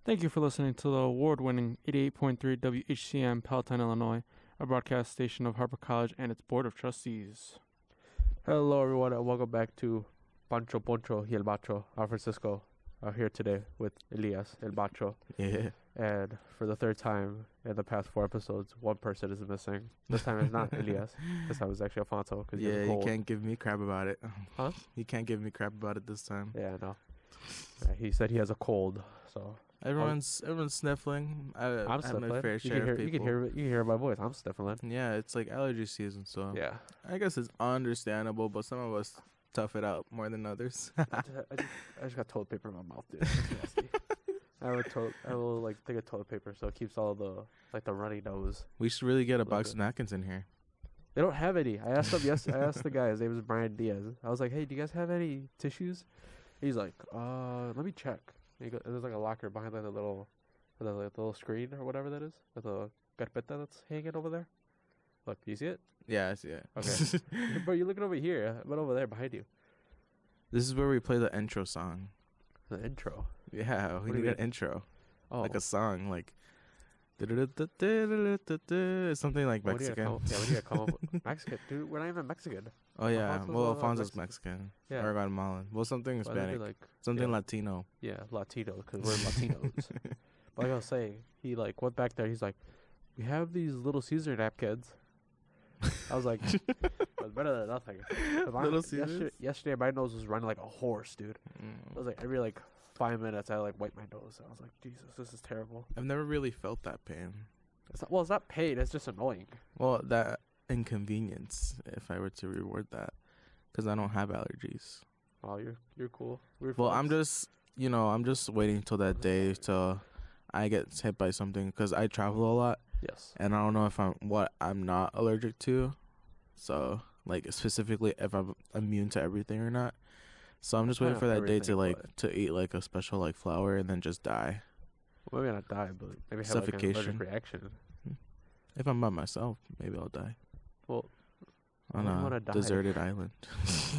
Thank you for listening to the award-winning 88.3 WHCM Palatine, Illinois, a broadcast station of Harper College and its Board of Trustees. Hello, everyone, and welcome back to Poncho y el Macho, San Francisco. Here today with Elias, el Macho. Yeah. And for the third time in the past 4 episodes, one person is missing. This time it's not Elias. This time it's actually Alfonso. Yeah, you can't give me crap about it. Huh? You can't give me crap about it this time. Yeah, no. He said he has a cold, so... Everyone's sniffling. I'm sniffling. My fair share of people. You can hear my voice. I'm sniffling. Yeah, it's like allergy season, so Yeah. I guess it's understandable, but some of us tough it out more than others. I just got toilet paper in my mouth, dude. It's nasty. I have a little thing of toilet paper, so it keeps all the the runny nose. We should really get a box of napkins in here. They don't have any. I asked them. I asked the guy. His name is Brian Diaz. I was like, "Hey, do you guys have any tissues?" He's like, let me check." There's like a locker behind the little screen or whatever that is. With the carpeta that's hanging over there. Look, do you see it? Yeah, I see it. Okay. Bro, you're looking over here, but over there behind you. This is where we play the intro song. The intro. Yeah, we need an intro. Oh. Like a song, like something like Mexican. What do you come up with? Mexican, dude. We're not even Mexican. Oh yeah, Alfonso's Alfonso's Mexican. Yeah. Or Guatemalan. Well, something Hispanic. Something Latino. Yeah, Latino, because we're Latinos. But like I was saying, he went back there. He's like, "We have these Little Caesar napkins." I was like, "It's better than nothing." Little Caesars? Yesterday, my nose was running like a horse, dude. It was like every 5 minutes, I wipe my nose. I was like, "Jesus, this is terrible." I've never really felt that pain. It's not pain. It's just annoying. Well, that inconvenience, if I were to reward that, because I don't have allergies. Oh, you're cool. I'm just waiting till that day till I get hit by something, because I travel a lot. Yes. And I don't know if I'm not allergic to, so specifically if I'm immune to everything or not. So I'm just waiting for that day to eat a special flower and then just die. Well, maybe not die, but maybe have suffocation. An allergic reaction. If I'm by myself, maybe I'll die. Well, on a deserted island.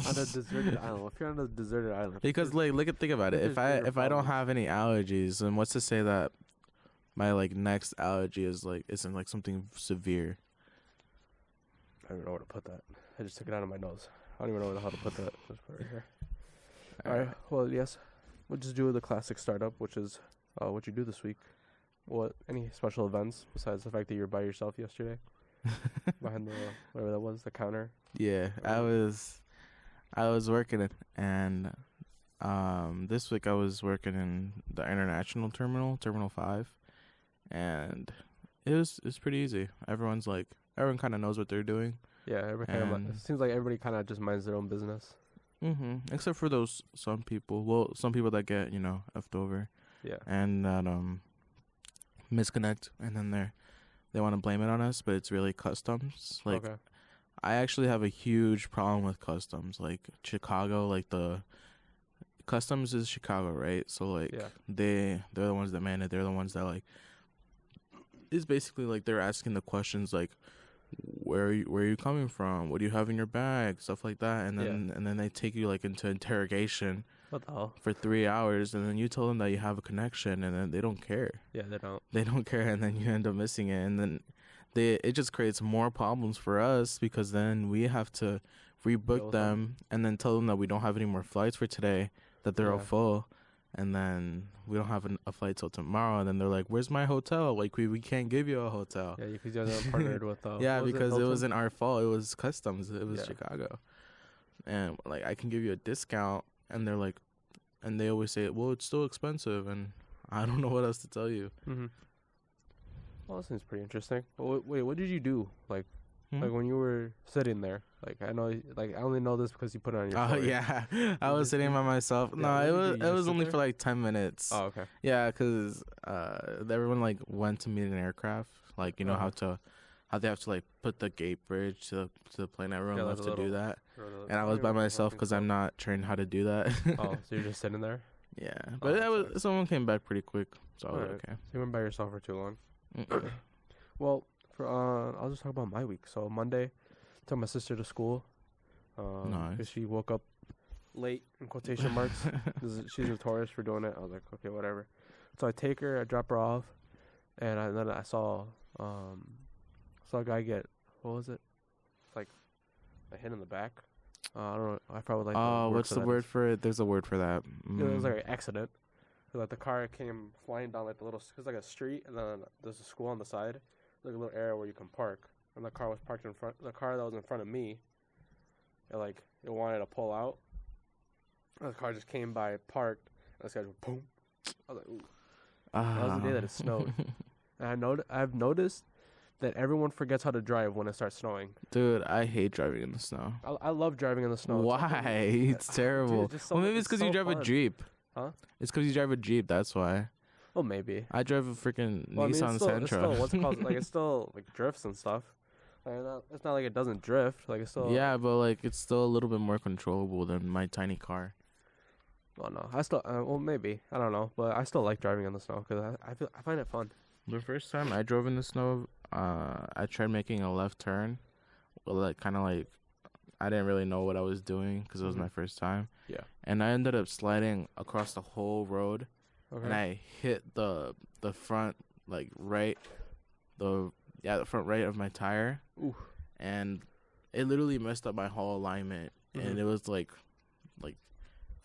On a deserted island. If you're on a deserted island. Because think about it. If I don't have any allergies, then what's to say that my next allergy isn't something severe? I don't even know where to put that. I just took it out of my nose. I don't even know how to put that. Just put it right here. All right. Well, yes. We'll just do the classic startup, which is what you do this week. Any special events besides the fact that you were by yourself yesterday? Behind the whatever that was, the counter. Yeah, I was working it, and this week I was working in the international terminal, Terminal 5, and it's pretty easy. Everyone kind of knows what they're doing. Yeah, it seems like everybody kind of just minds their own business. Except for some people that get effed over. Yeah. And that misconnect, and then they want to blame it on us, but it's really customs. Okay. I actually have a huge problem with customs. Chicago, the customs is Chicago, right? So yeah. they're the ones that man it. They're the ones that it's basically they're asking the questions where are you coming from? What do you have in your bag? Stuff like that. And then they take you into interrogation. What the hell? For 3 hours, and then you tell them that you have a connection, and then they don't care. Yeah, they don't. They don't care, and then you end up missing it, and then it just creates more problems for us, because then we have to rebook them and then tell them that we don't have any more flights for today, that they're all full, and then we don't have a flight till tomorrow, and then they're like, "Where's my hotel? We can't give you a hotel." Yeah, because you guys are partnered with. Yeah, because it wasn't our fault. It was customs. It was Chicago, and I can give you a discount. And they're and they always say, "Well, it's still expensive," and I don't know what else to tell you. Mm-hmm. Well, that seems pretty interesting. But wait, what did you do? When you were sitting there? I know, I only know this because you put it on your. Oh yeah, I was sitting by myself. Yeah, no, it was only for 10 minutes. Oh, okay. Yeah, because everyone went to meet an aircraft. How they have to put the gate bridge to the plane. Everyone loves to do that. And I was by myself because I'm not trained how to do that. Oh, so you're just sitting there? Yeah, but someone came back pretty quick, so I was okay. So you went by yourself for too long. Well, I'll just talk about my week. So Monday, took my sister to school. Nice. 'Cause she woke up late in quotation marks. She's notorious for doing it. I was like, okay, whatever. So I take her, I drop her off, and then I saw a guy get, what was it? It's like a hit in the back. I don't know. I probably like. Oh, what's the word for it? There's a word for that. It was like an accident. Like the car came flying down like the little. It's like a street, and then there's a school on the side, like a little area where you can park. And the car was parked in front. The car that was in front of me, it wanted to pull out. And the car just came by, parked, and this guy just boom. I was like, ooh. That was the day that it snowed. And I've noticed that everyone forgets how to drive when it starts snowing. Dude, I hate driving in the snow. I love driving in the snow. Why? It's terrible. Dude, Well, maybe it's because you drive fun. a Jeep. Huh? It's because you drive a Jeep. That's why. Well, maybe. I drive a freaking Nissan it's still, Sentra. It's still, what's it called? Like, it's still like drifts and stuff. Like, it's not like it doesn't drift. Like, it's still. Yeah, but like it's still a little bit more controllable than my tiny car. Well, no, I still. Well, maybe I don't know, but I still like driving in the snow because I find it fun. The first time I drove in the snow, I tried making a left turn. Well, like kind of like I didn't really know what I was doing because it was my first time. Yeah. And I ended up sliding across the whole road, and I hit the front the front right of my tire. Ooh. And it literally messed up my whole alignment, and it was like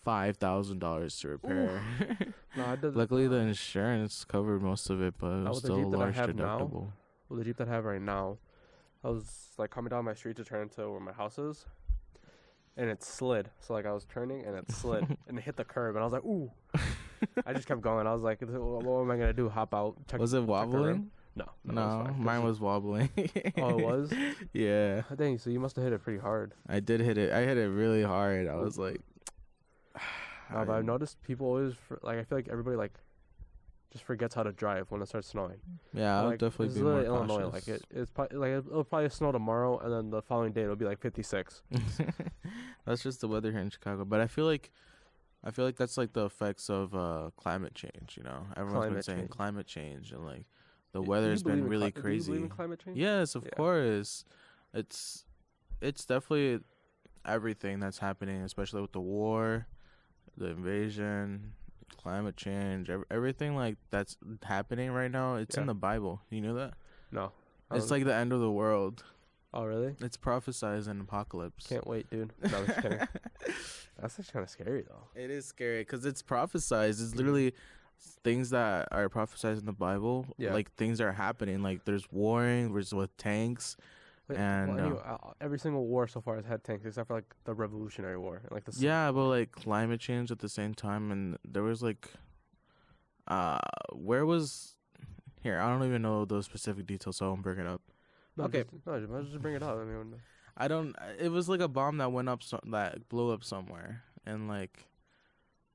$5,000 to repair. No, I did. Luckily, the insurance covered most of it, but it was still a large deductible. Well, the Jeep that I have right now, I was like coming down my street to turn into where my house is, and it slid. So like I was turning and it slid and it hit the curb, and I was like, ooh. I just kept going. I was like, what am I gonna do? Hop out? Was it wobbling? No, mine was wobbling. Oh, it was? Yeah. Dang, so you must have hit it pretty hard. I did hit it. I hit it really hard. I was like... No, but I've noticed people always, I feel like everybody, just forgets how to drive when it starts snowing. Yeah, I'll definitely be more cautious. Illinois. It's probably, it'll probably snow tomorrow, and then the following day it'll be 56. That's just the weather here in Chicago. But I feel like that's like the effects of climate change, you know? Everyone's been saying climate change, and the weather's been really crazy. Do you believe in climate change? Yes, of course. It's definitely everything that's happening, especially with the war, the invasion, climate change, everything that's happening right now. It's in the Bible. You know that? No. It's like the end of the world. Oh, really? It's prophesized in apocalypse. Can't wait, dude. No, I'm just kidding. That's actually kind of scary, though. It is scary because it's prophesized. It's literally things that are prophesized in the Bible. Yeah. Like things are happening. Like there's warring, there's with tanks. And every single war so far has had tanks except for the Revolutionary War, and yeah, but climate change at the same time, and there was where was here? I don't even know those specific details, so I won't bring it up. No, okay, just bring it up. I mean, I don't. It was like a bomb that went up, that blew up somewhere, and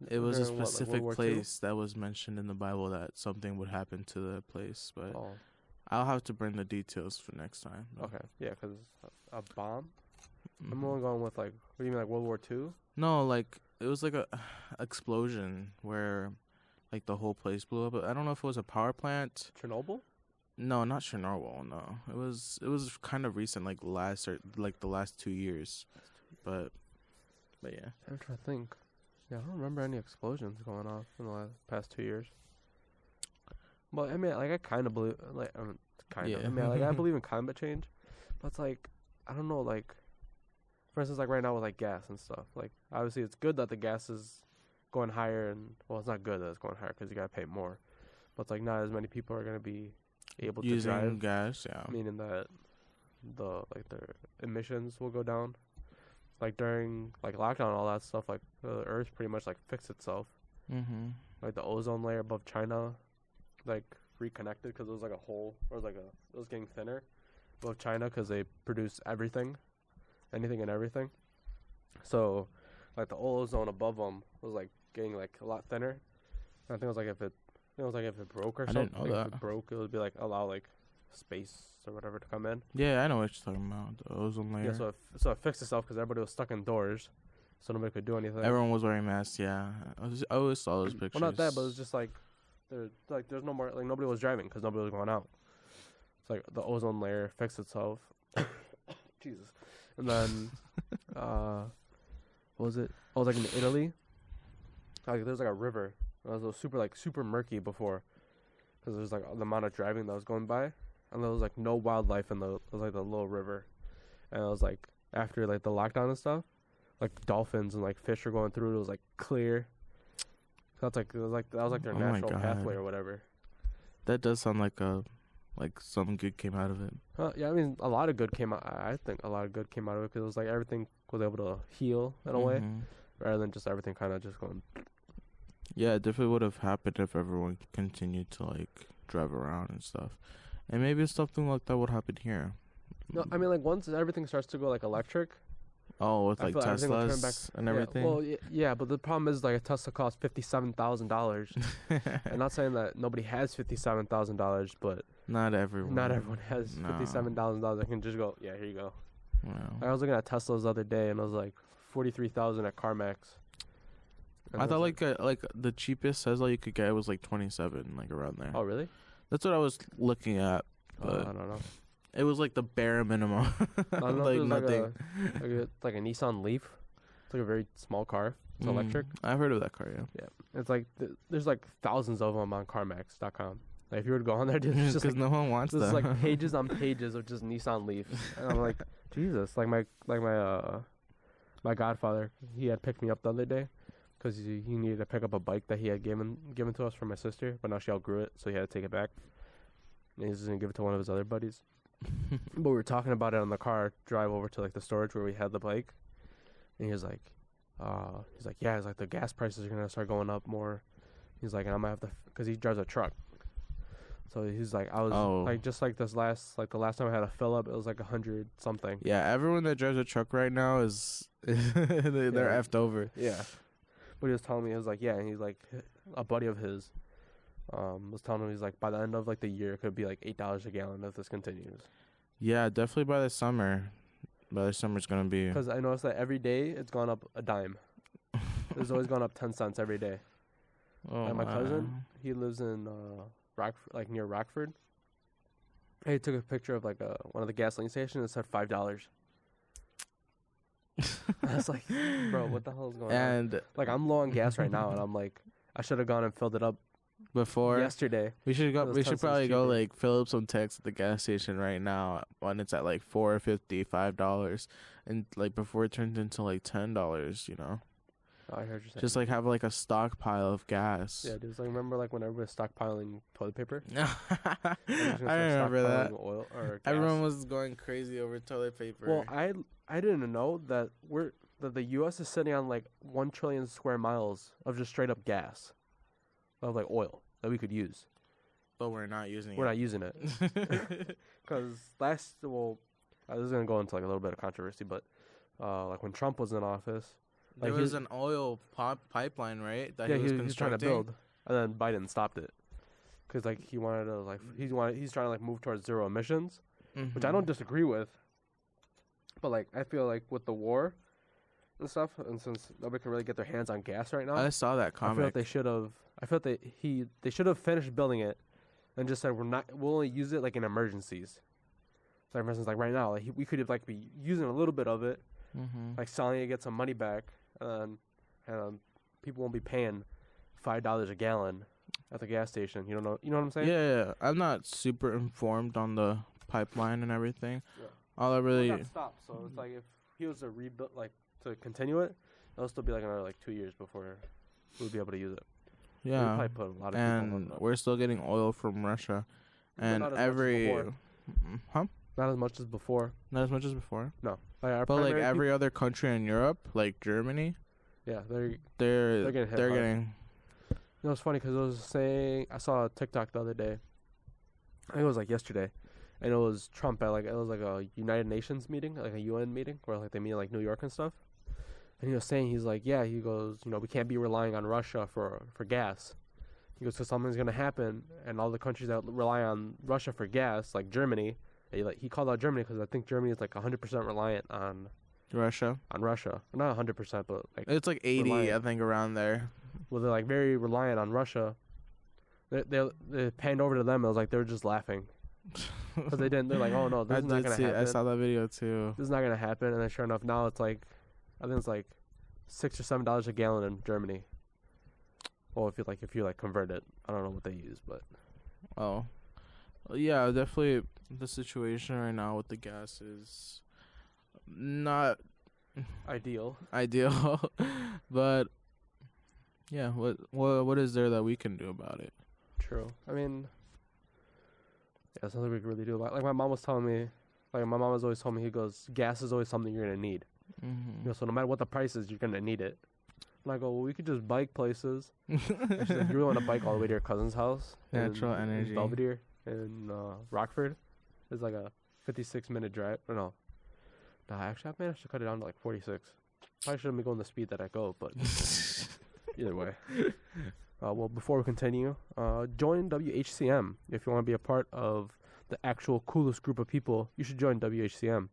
it was a specific place that was mentioned in the Bible that something would happen to the place, but. Oh. I'll have to bring the details for next time. Okay. Yeah, because a bomb? I'm only going with, what do you mean, World War II? No, it was a explosion where, the whole place blew up. I don't know if it was a power plant. Chernobyl? No, not Chernobyl, no. It was kind of recent, the last 2 years. But yeah. I'm trying to think. Yeah, I don't remember any explosions going off in the past 2 years. Well, I mean, I kind of believe, kind of. I mean, I believe in climate change, but it's I don't know, for instance, right now with gas and stuff. Obviously, it's good that the gas is going higher, and it's not good that it's going higher because you gotta pay more. But it's not as many people are gonna be able to drive. Using gas, yeah. Meaning that their emissions will go down. During lockdown and all that stuff, the Earth pretty much fixed itself. Mhm. The ozone layer above China. Reconnected because it was a hole, or it was getting thinner above China because they produce anything and everything. So, the ozone above them was getting a lot thinner. And I think it was if it broke or something. I didn't know that. If it broke, it would be allow space or whatever to come in. Yeah, I know what you're talking about. The ozone layer. Yeah, so it fixed itself because everybody was stuck indoors, so nobody could do anything. Everyone was wearing masks. Yeah, I always saw those pictures. Well, not that, but it was just there's no more nobody was driving because nobody was going out. It's the ozone layer fixed itself. Jesus. And then what was it? I was like in Italy. Like there's like a river. It was super murky before, because there's like the amount of driving that was going by, and there was like no wildlife in it was like the little river, and it was like after like the lockdown and stuff, like dolphins and like fish were going through. It was like clear. So that's like it was like that was like their natural pathway or whatever. That does sound like some good came out of it. Yeah, I mean a lot of good came out. I think a lot of good came out of it because it was like everything was able to heal in a way, rather than just everything kind of just going. Yeah, it definitely would have happened if everyone continued to like drive around and stuff, and maybe something like that would happen here. No, I mean like once everything starts to go like electric. Oh, with like Teslas and everything. Well, yeah, but the problem is like a Tesla costs $57,000. I'm not saying that nobody has $57,000, but not everyone. Not everyone has $57,000. I can just go, yeah, here you go. Wow. I was looking at Teslas the other day, and it was like $43,000 at CarMax. I thought like the cheapest Tesla you could get was like 27, like around there. Oh, really? That's what I was looking at. But I don't know. It was like the bare minimum. I don't know like if nothing. Like a Nissan Leaf. It's like a very small car. It's electric. I've heard of that car, yeah. Yeah. It's like there's like thousands of them on CarMax.com. Like if you were to go on there, dude, it's just because no one wants them. There's like pages on pages of just Nissan Leafs, and I'm like, Jesus. Like my godfather, he had picked me up the other day, because he needed to pick up a bike that he had given to us from my sister, but now she outgrew it, so he had to take it back. And he's just gonna give it to one of his other buddies. But we were talking about it on the car drive over to like the storage where we had the bike, and he was like, yeah, he's like the gas prices are gonna start going up more. He's like, and I'm gonna have to, because he drives a truck. So he's like, I was like, just like the last time I had a fill up, it was like 100 something. Yeah, everyone that drives a truck right now is they're effed over. Yeah, but he was telling me, he was like, yeah, and he's like, a buddy of his was telling him, he's like, by the end of like the year, it could be like $8 a gallon if this continues. Yeah, definitely by the summer. By the summer, it's gonna be. Because I noticed that every day it's gone up a dime. It's always gone up 10 cents every day. Oh, and my cousin, he lives in Rockford, like near Rockford. And he took a picture of like one of the gasoline stations. It said $5. I was like, bro, what the hell is going on? Like, I'm low on gas right now, and I'm like, I should have gone and filled it up before yesterday. We should go. We should probably go like fill up some tanks at the gas station right now when it's at like $4.50, $5, and like before it turns into like $10. You know. Oh, I heard you saying. Just like have like a stockpile of gas. Yeah, dude. Like, remember like when everyone was stockpiling toilet paper? I remember that. Oil or gas. Everyone was going crazy over toilet paper. Well, I didn't know that the U.S. is sitting on like 1 trillion square miles of just straight up gas, of like oil that we could use. But we're not using it. We're not using it. Because this is gonna go into like a little bit of controversy, but like when Trump was in office. There was an oil pipeline, right? That he was trying to build, and then Biden stopped it, because like he wanted to he's trying to like move towards zero emissions, which I don't disagree with. But like I feel like with the war and stuff, and since nobody can really get their hands on gas right now, I saw that comic. I feel like they should have. I feel like they should have finished building it, and just said we'll only use it like in emergencies. So for instance, like right now, like we could like be using a little bit of it, like selling it, get some money back. And people won't be paying $5 a gallon at the gas station. You know what I'm saying? Yeah. I'm not super informed on the pipeline and everything. Yeah. All I really got stopped. So it's like if he was to rebuild, like to continue it, it'll still be like another like 2 years before we'll be able to use it. Yeah. We'll probably put a lot of and we're still getting oil from Russia, and not as much as before. Not as much as before. No. But like every other country in Europe, like Germany, yeah, they're getting hit. You know, it's funny because I saw a TikTok the other day. I think it was like yesterday, and it was Trump at it was like a United Nations meeting, like a UN meeting, where like they meet in like New York and stuff. And he was saying, he's like, yeah, he goes, you know, we can't be relying on Russia for gas. He goes, because something's gonna happen, and all the countries that rely on Russia for gas, like Germany. He called out Germany because I think Germany is like 100% reliant on Russia. Not 100%, but like it's like 80, reliant. I think, around there. Well, they're like very reliant on Russia. They panned over to them. It was like they were just laughing because they didn't. They're like, oh no, this is not gonna happen. I saw that video too. This is not gonna happen. And then sure enough, now it's like, I think it's like $6 or $7 a gallon in Germany. Well, if you convert it, I don't know what they use, but Oh, yeah, definitely. The situation right now with the gas is not ideal. But yeah, what is there that we can do about it? True. I mean, yeah, there's nothing we can really do about it. Like my mom was telling me, my mom has always told me, he goes, gas is always something you're gonna need. Mm-hmm. You know, so no matter what the price is, you're gonna need it. And I go, well, we could just bike places. And she's like, you really want to bike all the way to your cousin's house? Natural energy. In Belvedere in Rockford. It's like a 56-minute drive. Or no. Nah, actually, I managed to cut it down to like 46. Probably shouldn't be going the speed that I go, but either way. Well, before we continue, join WHCM. If you want to be a part of the actual coolest group of people, you should join WHCM.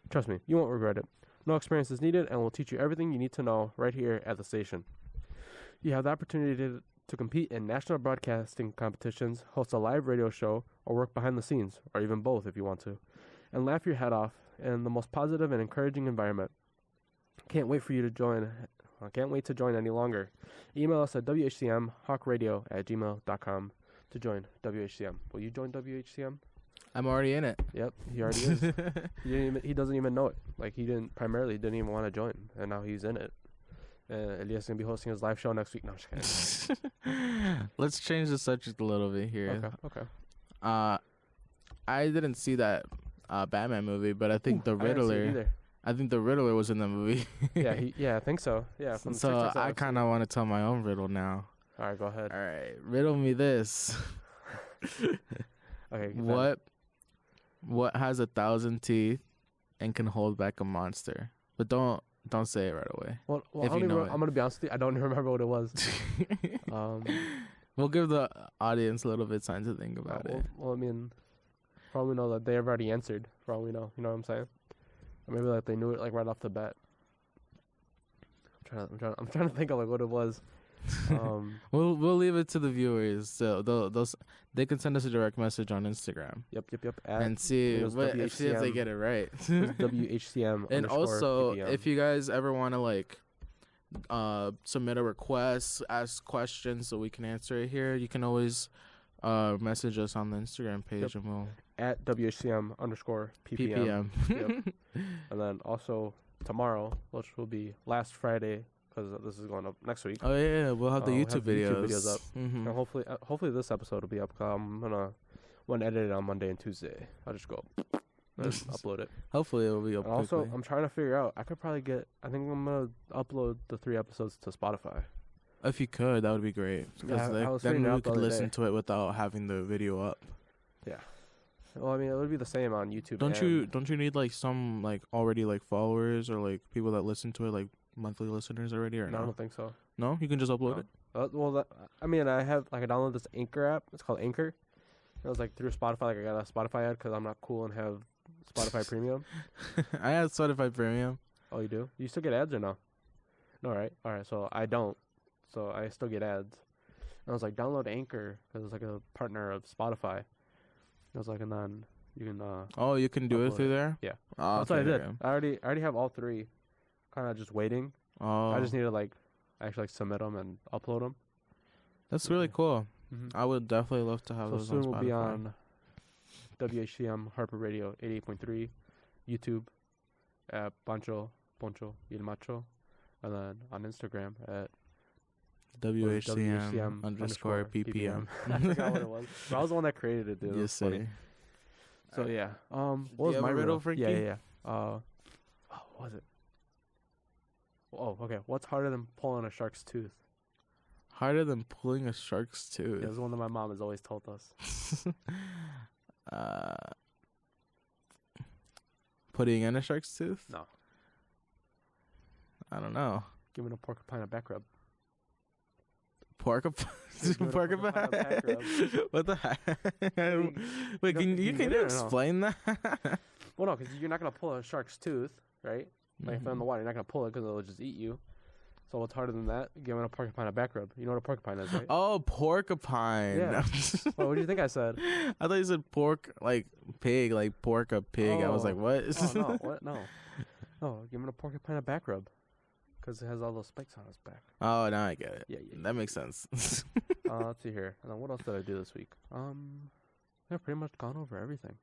Trust me, you won't regret it. No experience is needed, and we'll teach you everything you need to know right here at the station. You have the opportunity to compete in national broadcasting competitions, host a live radio show, or work behind the scenes, or even both if you want to, and laugh your head off in the most positive and encouraging environment. Can't wait to join any longer. Email us at whcmhawkradio@gmail.com to join WHCM. Will you join WHCM? I'm already in it. Yep, he already is. He doesn't even know it. Like, he didn't even want to join, and now he's in it. Elias is going to be hosting his live show next week. No, I'm just kidding. Let's change the subject a little bit here. Okay. I didn't see that Batman movie, but I think the Riddler. I think the Riddler was in the movie. yeah, I think so. Yeah. So I kind of want to tell my own riddle now. All right, go ahead. All right, riddle me this. Okay. What has 1,000 teeth and can hold back a monster? But don't say it right away. Well I'm gonna be honest with you. I don't even remember what it was. We'll give the audience a little bit of time to think about it. Well, I mean, for all we know that they have already answered. For all we know, you know what I'm saying? Or maybe like they knew it like right off the bat. I'm trying to think of like what it was. We'll leave it to the viewers. So they can send us a direct message on Instagram. Yep. And see if they get it right. WHCM. And also, PPM. if you guys ever want to like submit a request, ask questions so we can answer it here, you can always message us on the Instagram page, and we'll at WHCM_PPM. Yep. And then also tomorrow, which will be last Friday, because this is going up next week. Oh yeah, we'll have the YouTube videos up. Mm-hmm. And hopefully this episode will be up. I'm gonna edit it on Monday and Tuesday. I'll just go and upload it. Hopefully it'll be up. And also, I'm trying to figure out. I think I'm gonna upload the 3 episodes to Spotify. If you could, that would be great. Because then we could listen to it without having the video up. Yeah. Well, I mean, it would be the same on YouTube. Don't you need like some like already like followers or like people that listen to it, like monthly listeners already, or no? I don't think so. No, you can just upload it. I have I downloaded this Anchor app. It's called Anchor. It was like through Spotify. Like I got a Spotify ad because I'm not cool and have Spotify Premium. I have Spotify Premium. Oh, you do? You still get ads or no? No, right? All right. So I don't. So I still get ads. And I was like, download Anchor because it's like a partner of Spotify. I was like, and then you can. You can do it through there. Yeah. Oh, that's what I did. I already have all 3, kind of just waiting. Oh. I just need to actually submit them and upload them. That's really cool. Mm-hmm. I would definitely love to have those. So soon on we'll be on WHCM Harper Radio 88.3, YouTube at Poncho y Macho, and then on Instagram at WHCM_PPM. I forgot what it was. But I was the one that created it, dude. Yes, sir. So yeah. What was my my riddle, Frankie? Yeah. What was it? Oh, okay. What's harder than pulling a shark's tooth? Harder than pulling a shark's tooth? Yeah, it was one that my mom has always told us. Putting in a shark's tooth? No. I don't know. Giving a porcupine a back rub. Porcupine? Back rub. What the heck? Wait, can you explain that? Well, no, because you're not going to pull a shark's tooth, right? Like if I'm in the water, you're not going to pull it because it'll just eat you. So what's harder than that? Giving a porcupine a back rub. You know what a porcupine is, right? Oh, porcupine. Yeah. Well, what do you think I said? I thought you said pork, like pig, like pork a pig. I was like, what? Oh, no. What? No. No, giving a porcupine a back rub. because it has all those spikes on its back. Oh, now I get it. Yeah. That makes sense. Let's see here. And then what else did I do this week? I've pretty much gone over everything.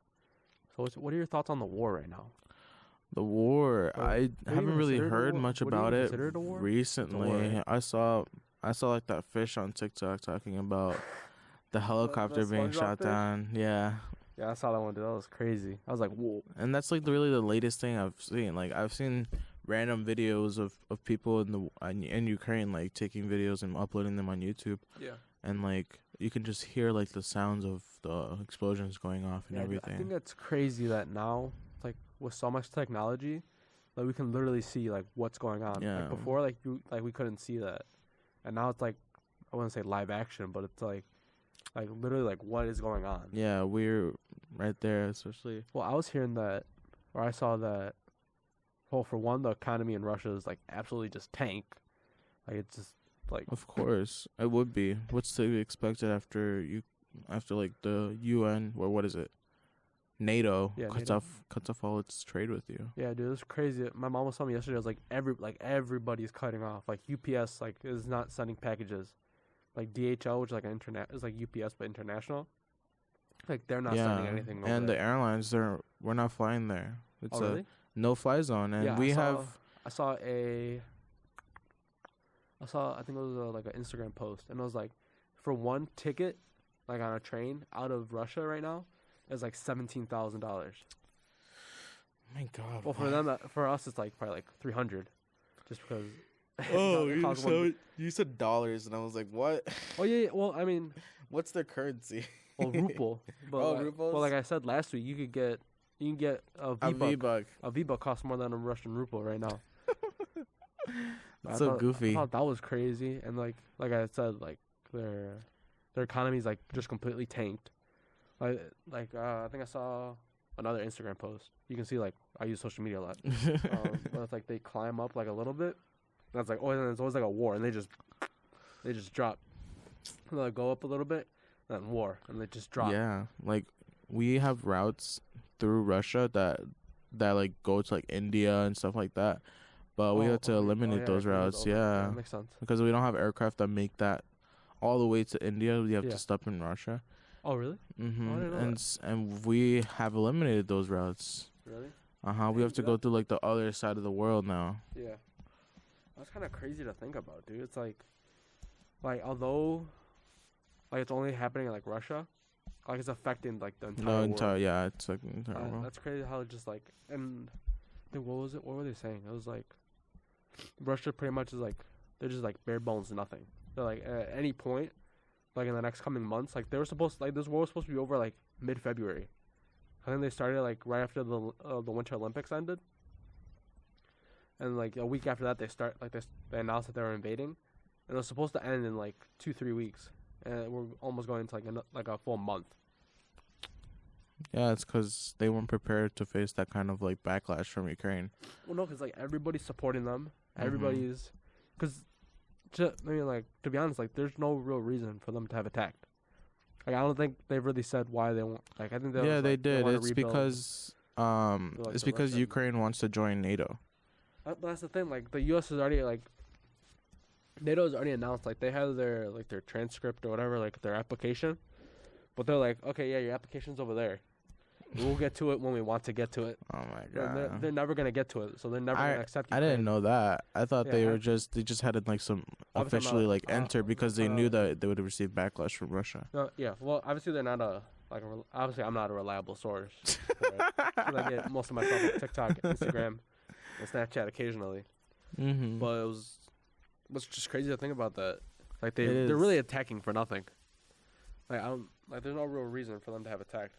So what are your thoughts on the war right now? The war, Well, I haven't really heard much What do you about it consider it a war? recently. It's a war. I saw like that fish on TikTok talking about the helicopter being SpongeBob shot fish? down. Yeah. Yeah, I saw that one. Dude. That was crazy. I was like, whoa. And that's like really the latest thing I've seen. Like I've seen random videos of people in Ukraine like taking videos and uploading them on YouTube. Yeah. And like you can just hear like the sounds of the explosions going off and everything. I think it's crazy that now, like with so much technology, like we can literally see like what's going on. Yeah. Like before, we couldn't see that, and now it's like I wouldn't say live action, but it's like literally like what is going on. Yeah, we're right there, especially. Well, I was hearing that, or I saw that. Well, for one, the economy in Russia is like absolutely just tank. Like it's just like. Of course, it would be. What's to be expected after like the UN or what is it? NATO cuts NATO. off all its trade with you. Yeah, dude, it's crazy. My mom was telling me yesterday. I was like everybody's cutting off. Like UPS is not sending packages. Like DHL, which is like is like UPS but international. Like they're not sending anything. Over And there. the airlines, we're not flying there. It's really? a no-fly zone, and Yeah, we I saw I think it was like an Instagram post, and it was like, for one ticket, like on a train out of Russia right now, is like $17,000. My God. Well, for them, for us, it's like probably like 300, just because. Oh, it costs you said dollars, and I was like, what? Oh yeah. Well, I mean, What's their currency? well, ruble. But rubles? Well, like I said last week, you can get a A V-buck. V-buck. A V-buck costs more than a Russian ruble right now. That's so goofy. I thought that was crazy, and like I said, like their economy's like just completely tanked. I think I saw another Instagram post. You can see like I use social media a lot. But it's like they climb up like a little bit. And it's like and it's always like a war, and they just drop. And they go up a little bit, then war, and they just drop. Yeah, like we have routes through Russia that like go to like India and stuff like that, but we have to eliminate those routes. Yeah, that makes sense. Because we don't have aircraft that make that all the way to India. We have to stop in Russia. Oh really? Mhm. I didn't know that. And we have eliminated those routes. Really? We have to go through like the other side of the world now. Yeah. That's kind of crazy to think about, dude. It's like although, like it's only happening in like Russia, like it's affecting like the entire world. Yeah, it's like entire world. That's crazy how it just like, and I think what was it? What were they saying? It was like Russia pretty much is like they're just like bare bones nothing. They're like at any point, like in the next coming months, like they were supposed to, like this war was supposed to be over like mid-February. I think they started like right after the Winter Olympics ended. And like a week after that, they announced that they were invading, and it was supposed to end in like 2-3 weeks, and we're almost going into like a full month. Yeah, it's because they weren't prepared to face that kind of like backlash from Ukraine. Well, no, because like everybody's supporting them. Everybody's, because, I mean, like to be honest, like there's no real reason for them to have attacked. Like I don't think they've really said why they won't. Like I think they they did. It's because it's because Russian. Ukraine wants to join NATO. But that's the thing. Like the U.S. is already like NATO has already announced like they have their transcript or whatever, like their application, but they're like, okay, yeah, your application's over there. We'll get to it when we want to get to it. Oh my God. They're never gonna get to it, so they're never gonna accept. I didn't know that. I thought they just had like some officially like enter because they knew that they would receive backlash from Russia. No, yeah. Well, obviously they're not obviously I'm not a reliable source. I get most of my stuff on TikTok, Instagram, and Snapchat occasionally. Mm-hmm. But it was just crazy to think about that. Like they're really attacking for nothing. Like there's no real reason for them to have attacked.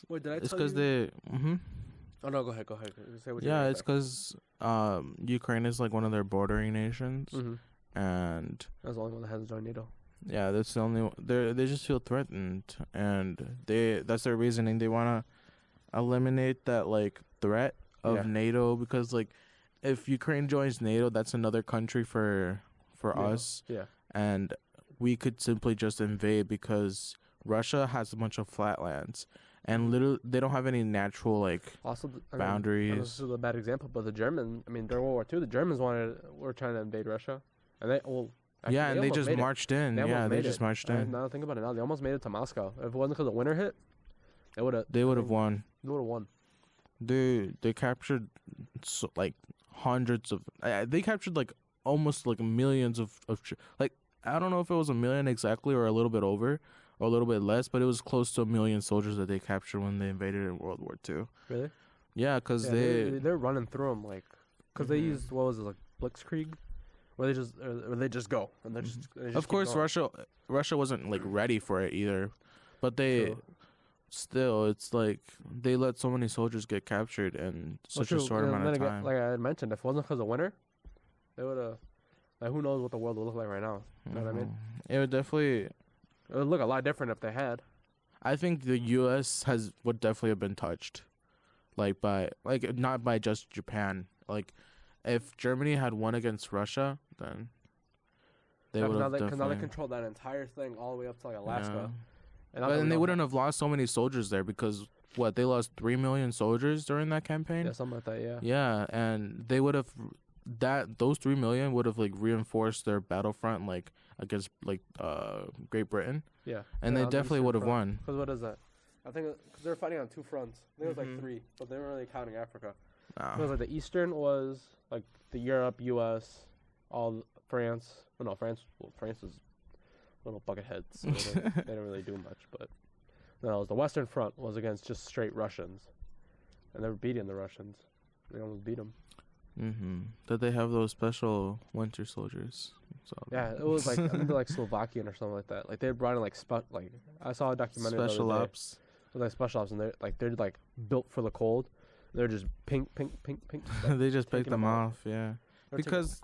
Wait, did I tell you? It's because they. Mm-hmm. Oh no, go ahead. Say what Yeah, it's because Ukraine is like one of their bordering nations, and that's the only one that hasn't joined NATO. Yeah, that's the only one. They just feel threatened, and that's their reasoning. They want to eliminate that like threat of NATO because like if Ukraine joins NATO, that's another country for us. Yeah. And we could simply just invade because Russia has a bunch of flatlands, and literally they don't have any natural like Also, boundaries. I know this is a bad example, but the Germans, I mean, during World War II, the Germans were trying to invade Russia, and Yeah, and they almost just made it. marched in. Yeah, they just marched in. Now think about it. Now they almost made it to Moscow. If it wasn't because the winter hit, they would have. They would have won. They would have won. They captured like hundreds of. They captured like almost like millions of like I don't know if it was a million exactly or a little bit over or a little bit less, but it was close to 1 million soldiers that they captured when they invaded in World War II. Really? Yeah, because they're running through them like because they used what was it like Blitzkrieg, where they just go and they just. Of course, Russia wasn't like ready for it either, but they. True. Still, it's like they let so many soldiers get captured in such a short amount of time. Like I mentioned, if it wasn't because of winter, they would have. Like who knows what the world would look like right now? You know what I mean? It would definitely. It would look a lot different if they had. I think the U.S. would definitely have been touched, not by just Japan. Like, if Germany had won against Russia, then they would have definitely. Because now they control that entire thing all the way up to like Alaska. Yeah. And but then they wouldn't have lost so many soldiers there because they lost 3 million soldiers during that campaign. Yeah, something like that. Yeah. Yeah, and they would have those 3 million would have like reinforced their battlefront like against like Great Britain. Yeah. And they definitely would have won. Because what is that? I think because they're fighting on 2 fronts. I think it was like 3, but they weren't really counting Africa. It was like the Eastern was like the Europe, U.S., all France. Oh, no, France. Well, France was little bucket heads. So they didn't really do much. But no, it was the Western Front was against just straight Russians, and they were beating the Russians. They almost beat them. Did they have those special winter soldiers? So yeah, it was like I think they're like Slovakian or something like that. Like they brought in like I saw a documentary. Special ops. It was like special ops, and they're like built for the cold. They're just pink. Like, they just picked them off, yeah, because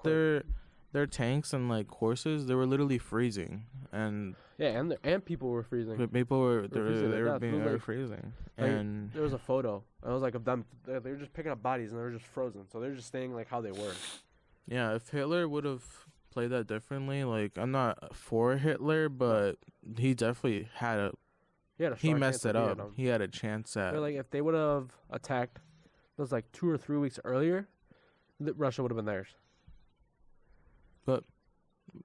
their tanks and like horses, they were literally freezing, and yeah, and people were freezing. People were freezing, and there was a photo. It was like of them. They were just picking up bodies, and they were just frozen. So they're just staying like how they were. Yeah, if Hitler would have played that differently, like I'm not for Hitler, but he definitely had he messed it up. He had a chance at. Like if they would have attacked, it was like 2 or 3 weeks earlier, Russia would have been theirs. But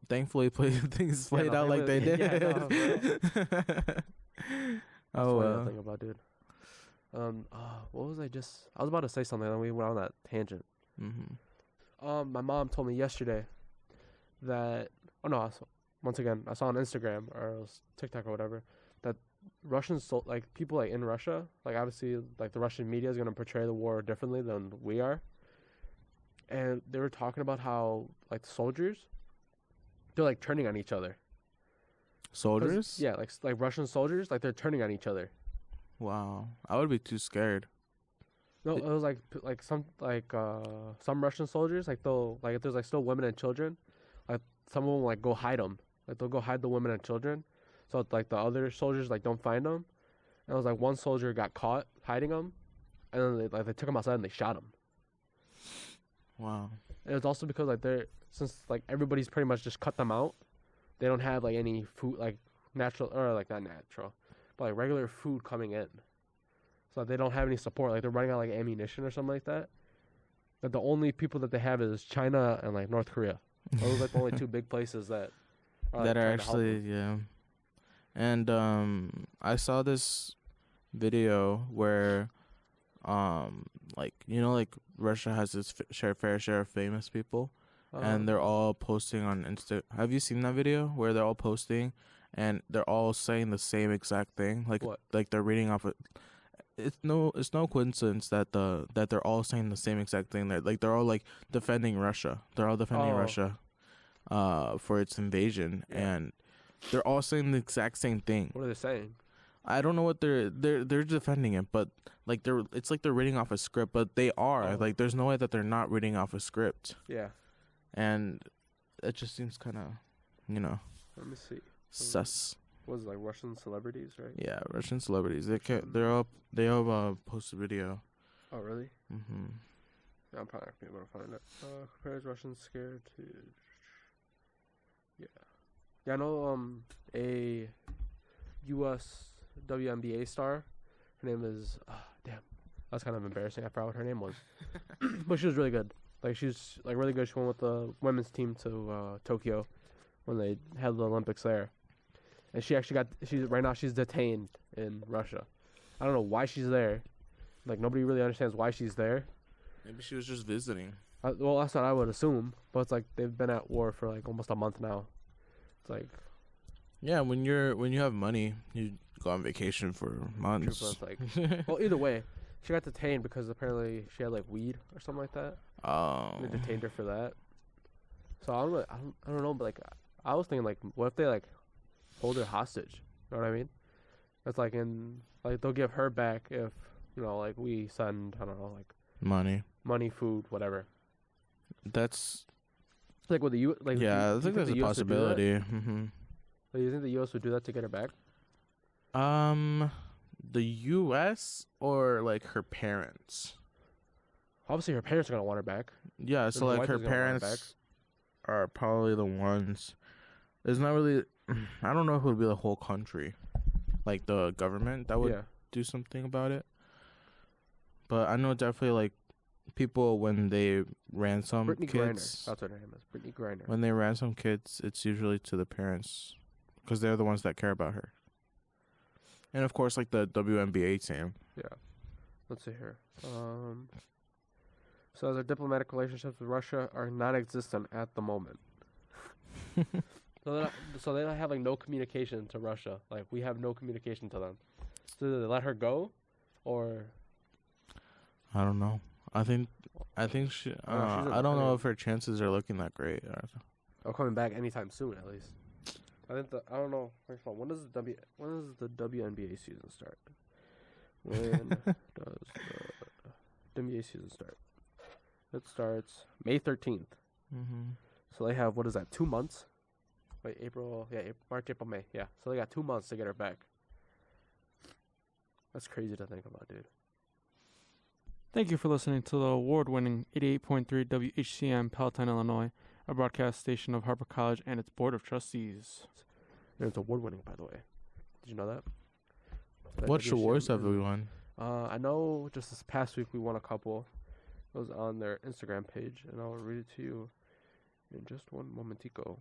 thankfully, things played out like they did. That's what thing about, dude. What was I was about to say something, and we went on that tangent. My mom told me yesterday that. Oh no! Once again, I saw on Instagram or it was TikTok or whatever that Russians, like people like in Russia, like obviously, like the Russian media is gonna portray the war differently than we are. And they were talking about how, like, the soldiers, they're, like, turning on each other. Soldiers? Yeah, like Russian soldiers, like, they're turning on each other. Wow. I would be too scared. No, it was, like some Russian soldiers, like, if there's, like, still women and children, like, some of them, like, go hide them. Like, they'll go hide the women and children. So, like, the other soldiers, like, don't find them. And it was, like, one soldier got caught hiding them. And then, they took him outside and they shot him. Wow. And it's also because since everybody's pretty much just cut them out, they don't have like any food like natural or like not natural, but like regular food coming in. So they don't have any support. Like they're running out like ammunition or something like that. But the only people that they have is China and like North Korea. Those are like the only 2 big places that are actually And I saw this video where like Russia has its fair share of famous people, and they're all posting on Insta. Have you seen that video where they're all posting, and they're all saying the same exact thing? Like what? Like they're reading off it. It's no coincidence that they're all saying the same exact thing. They're all like defending Russia. They're all defending Russia, for its invasion, and they're all saying the exact same thing. What are they saying? I don't know what they're defending it, but like it's like they're reading off a script, but they are like there's no way that they're not reading off a script. Yeah, and it just seems kind of, Let me see. Sus. What was it, like Russian celebrities, right? Yeah, Russian celebrities. They all post a video. Oh really? Yeah, I'm probably not gonna be able to find it. Compares Russians scared to. Yeah, I know. A U.S. WNBA star. Her Her name is damn. That's kind of embarrassing. I forgot what her name was, but she was really good. Like she's like really good. She went with the women's team to Tokyo when they had the Olympics there, and she actually got. Right now she's detained in Russia. I don't know why she's there. Like nobody really understands why she's there. Maybe she was just visiting. Well, that's what I would assume. But it's like they've been at war for like almost a month now. It's like yeah, when you have money, you go on vacation for months. true, but it's like well, either way, she got detained because apparently she had like weed or something like that. Oh. They detained her for that. So I don't know, but like I was thinking like, what if they like hold her hostage? You know what I mean? It's like they'll give her back if like we send I don't know like money, food, whatever. That's like with the U. Like yeah, I think there's a possibility. Mm-hmm. Do you think the U.S. would do that to get her back? The U.S. or like her parents? Obviously, her parents are gonna want her back. Yeah, so like her parents are probably the ones. It's not really. I don't know if it would be the whole country, like the government that would do something about it. But I know definitely like people when they ransom Brittany kids. Griner. That's what her name is. Brittany Griner. When they ransom kids, it's usually to the parents, because they're the ones that care about her. And of course, like the WNBA team. Yeah. Let's see here. So their diplomatic relationships with Russia are non-existent at the moment. So they don't have like no communication to Russia. Like we have no communication to them. So do they let her go, or? I don't know. I think she. I don't know if her chances are looking that great. Or coming back anytime soon, at least. I don't know. First of all, when does the WNBA season start? When does the WNBA season start? It starts May 13th. Mm-hmm. So they have, what is that, 2 months? Wait, March, April, May. Yeah, so they got 2 months to get her back. That's crazy to think about, dude. Thank you for listening to the award-winning 88.3 WHCM Palatine, Illinois, a broadcast station of Harper College and its Board of Trustees. And it's award-winning, by the way. Did you know that? What awards have we won? I know just this past week we won a couple. It was on their Instagram page, and I'll read it to you in just one momentico.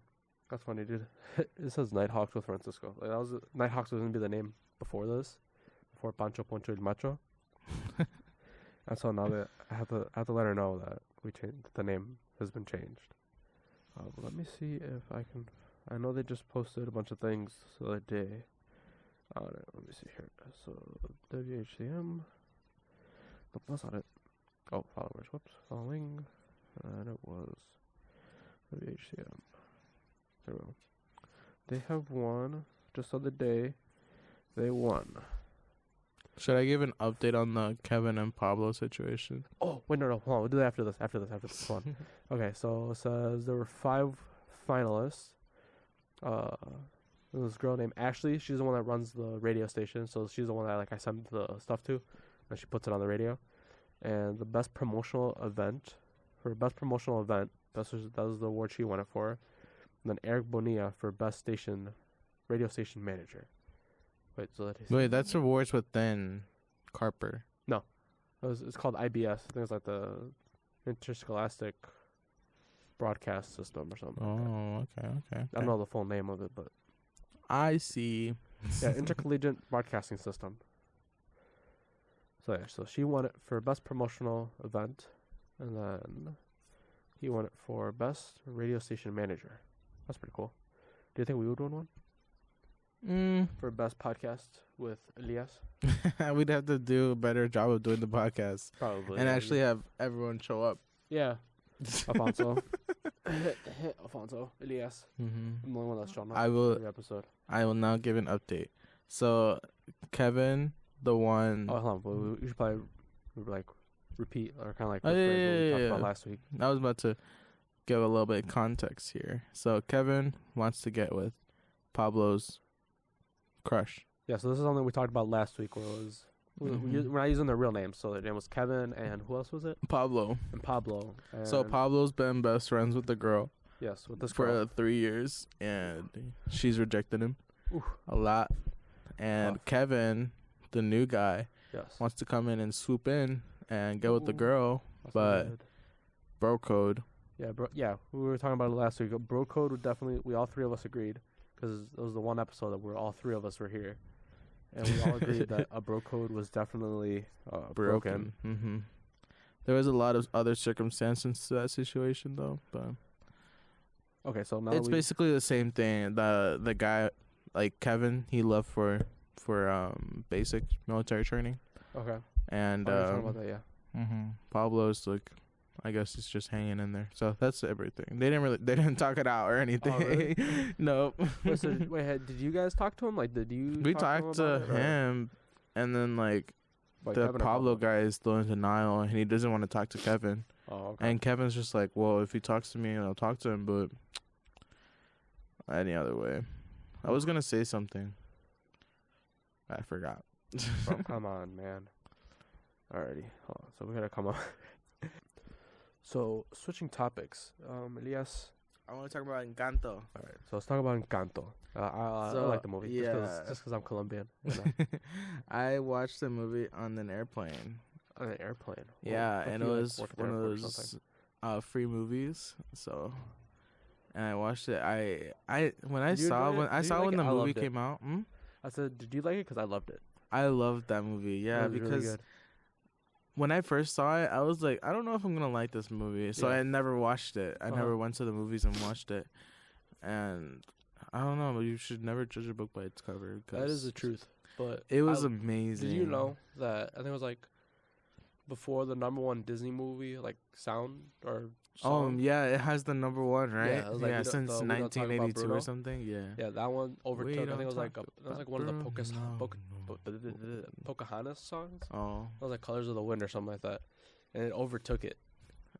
That's funny, dude. It says Nighthawks with Francisco. Like Nighthawks was gonna be the name before this, before Pancho, Poncho, and Macho. And so now that I have to let her know that the name has been changed. Let me see if I can. I know they just posted a bunch of things the other day. Let me see here. So WHCM. Nope, that's not it. Oh, followers. Whoops. Following. And it was WHCM. There we go. They have won. Just the other day, they won. Should I give an update on the Kevin and Pablo situation? Oh, wait, no. Hold on. We'll do that after this. Hold on. Okay, so it says there were 5 finalists. There's this girl named Ashley. She's the one that runs the radio station. So she's the one that I send the stuff to, and she puts it on the radio. And the best promotional event, that was the award she won it for. And then Eric Bonilla for best radio station manager. Wait, that's awards within Carper. No, it's called IBS. I think it's like the Interscholastic Broadcast System or something. Oh, okay. I don't know the full name of it, but I see. Yeah, Intercollegiate Broadcasting System. So she won it for best promotional event, and then he won it for best radio station manager. That's pretty cool. Do you think we would win one? For best podcast with Elias? We'd have to do a better job of doing the podcast. Probably. And actually have everyone show up. Yeah. Alfonso. Elias. Mm-hmm. I'm the only one that's shown up every episode. I will now give an update. So, Kevin, the one... Oh, hold on. We should probably, repeat or kind of what we talked about last week. I was about to give a little bit of context here. So, Kevin wants to get with Pablo's crush. Yeah, so this is something we talked about last week where it was... We're not using their real names, so their name was Kevin, and who else was it? Pablo. And Pablo. And so Pablo's been best friends with the girl. Yes, with this girl. For 3 years, and she's rejected him a lot. And Kevin, the new guy, Yes. wants to come in and swoop in and get with the Ooh. girl, That's but good. bro code. Yeah, bro. Yeah, we were talking about it last week. Bro code would definitely. We all three of us agreed because it was the one episode that all three of us were here, and we all agreed that a bro code was definitely broken. Mm-hmm. There was a lot of other circumstances to that situation, though. But Okay, so now it's basically the same thing. The guy, like Kevin, he left for basic military training, okay. and Oh, you're talking about that, yeah. Pablo's like, I guess he's just hanging in there. So that's everything. They didn't talk it out or anything. Oh, really? Nope. Wait, so did you guys talk to him? Like, did you? We talk talked to to him, about it, or- him, and then like Like the Kevin or Pablo guy is still in denial, and he doesn't want to talk to Kevin. Oh, okay. And Kevin's just like, well, if he talks to me, I'll talk to him, but any other way. I was gonna say something. I forgot. Bro, come on, man. Alrighty, hold on. So we gotta come up. So switching topics. Elias. I want to talk about Encanto. All right. So let's talk about Encanto. I So, like the movie. yeah. Just because I'm Colombian. You know? I watched the movie on an airplane. On an airplane. Yeah, Like and you, it like, was work at one of airport or those something. free movies. So, and I watched it. I when I Did you saw enjoy when it? I Did you saw like when it? the I movie loved it. came out. I said, did you like it? Because I loved it. I loved that movie. Yeah, It was really because good. when I first saw it, I was like, I don't know if I'm gonna like this movie. So Yeah. I never watched it. I Uh-huh. never went to the movies and watched it. And I don't know. You should never judge a book by its cover. That is the truth. But It was I- amazing. Did you know that I think it was like before the #1 Disney movie, like sound or song? Yeah, it has the #1, right? Yeah, it was like, we don't- since the We Don't Talk About 1982 Bruno. or something. Yeah. Yeah, that one overtook. I think it was like talk that was like about one of the Bruno. Pocahontas songs. Oh, It was like Colors of the Wind or something like that, and it overtook it.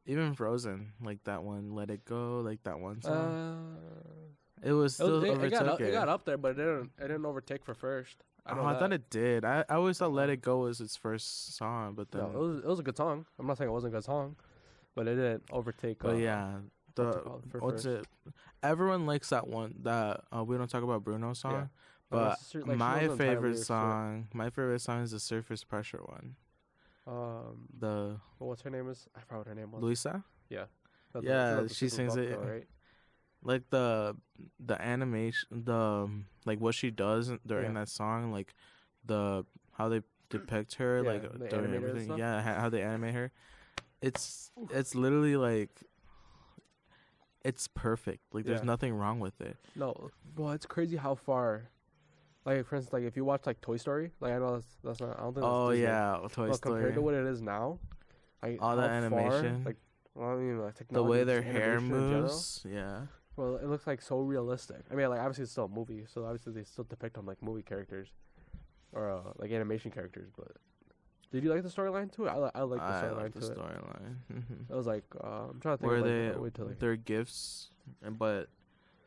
even Frozen, like that one, Let It Go, like that one song. It It, was still was, overtook it got up there, but it didn't overtake for first. I know thought that. it did. I always thought Let It Go was its first song, but then. No, it was a good song. I'm not saying it wasn't a good song, but it didn't overtake. But yeah, what's it called for what's first? it? Everyone likes that one. That We Don't Talk About Bruno song. Yeah. But Like, she knows my the entire favorite lyrics to it. song is the Surface Pressure one. The Well, what's her name is? I forgot what her name was. Luisa. That's yeah, the she super sings buff it. girl, right? Like the animation, like what she does during Yeah. that song, like how they depict her, Yeah, like they during animate her and everything. stuff. Yeah, how they animate her. It's literally like it's perfect. Like there's Yeah. nothing wrong with it. No, well, it's crazy how far. Like for instance, like if you watch like Toy Story, like I know that's not. I don't think. Oh that's Disney, yeah, Toy but Story. compared to what it is now, like All the how far, animation. like well, I mean, like The technology, way just their hair animation in general. moves. Yeah. Well, it looks like so realistic. I mean, like obviously it's still a movie, so obviously they still depict them like movie characters, or like animation characters. But did you like the storyline too? I like the I storyline like the to it. storyline. It was like I'm trying to think Where of like, they a way to like. their gifts, but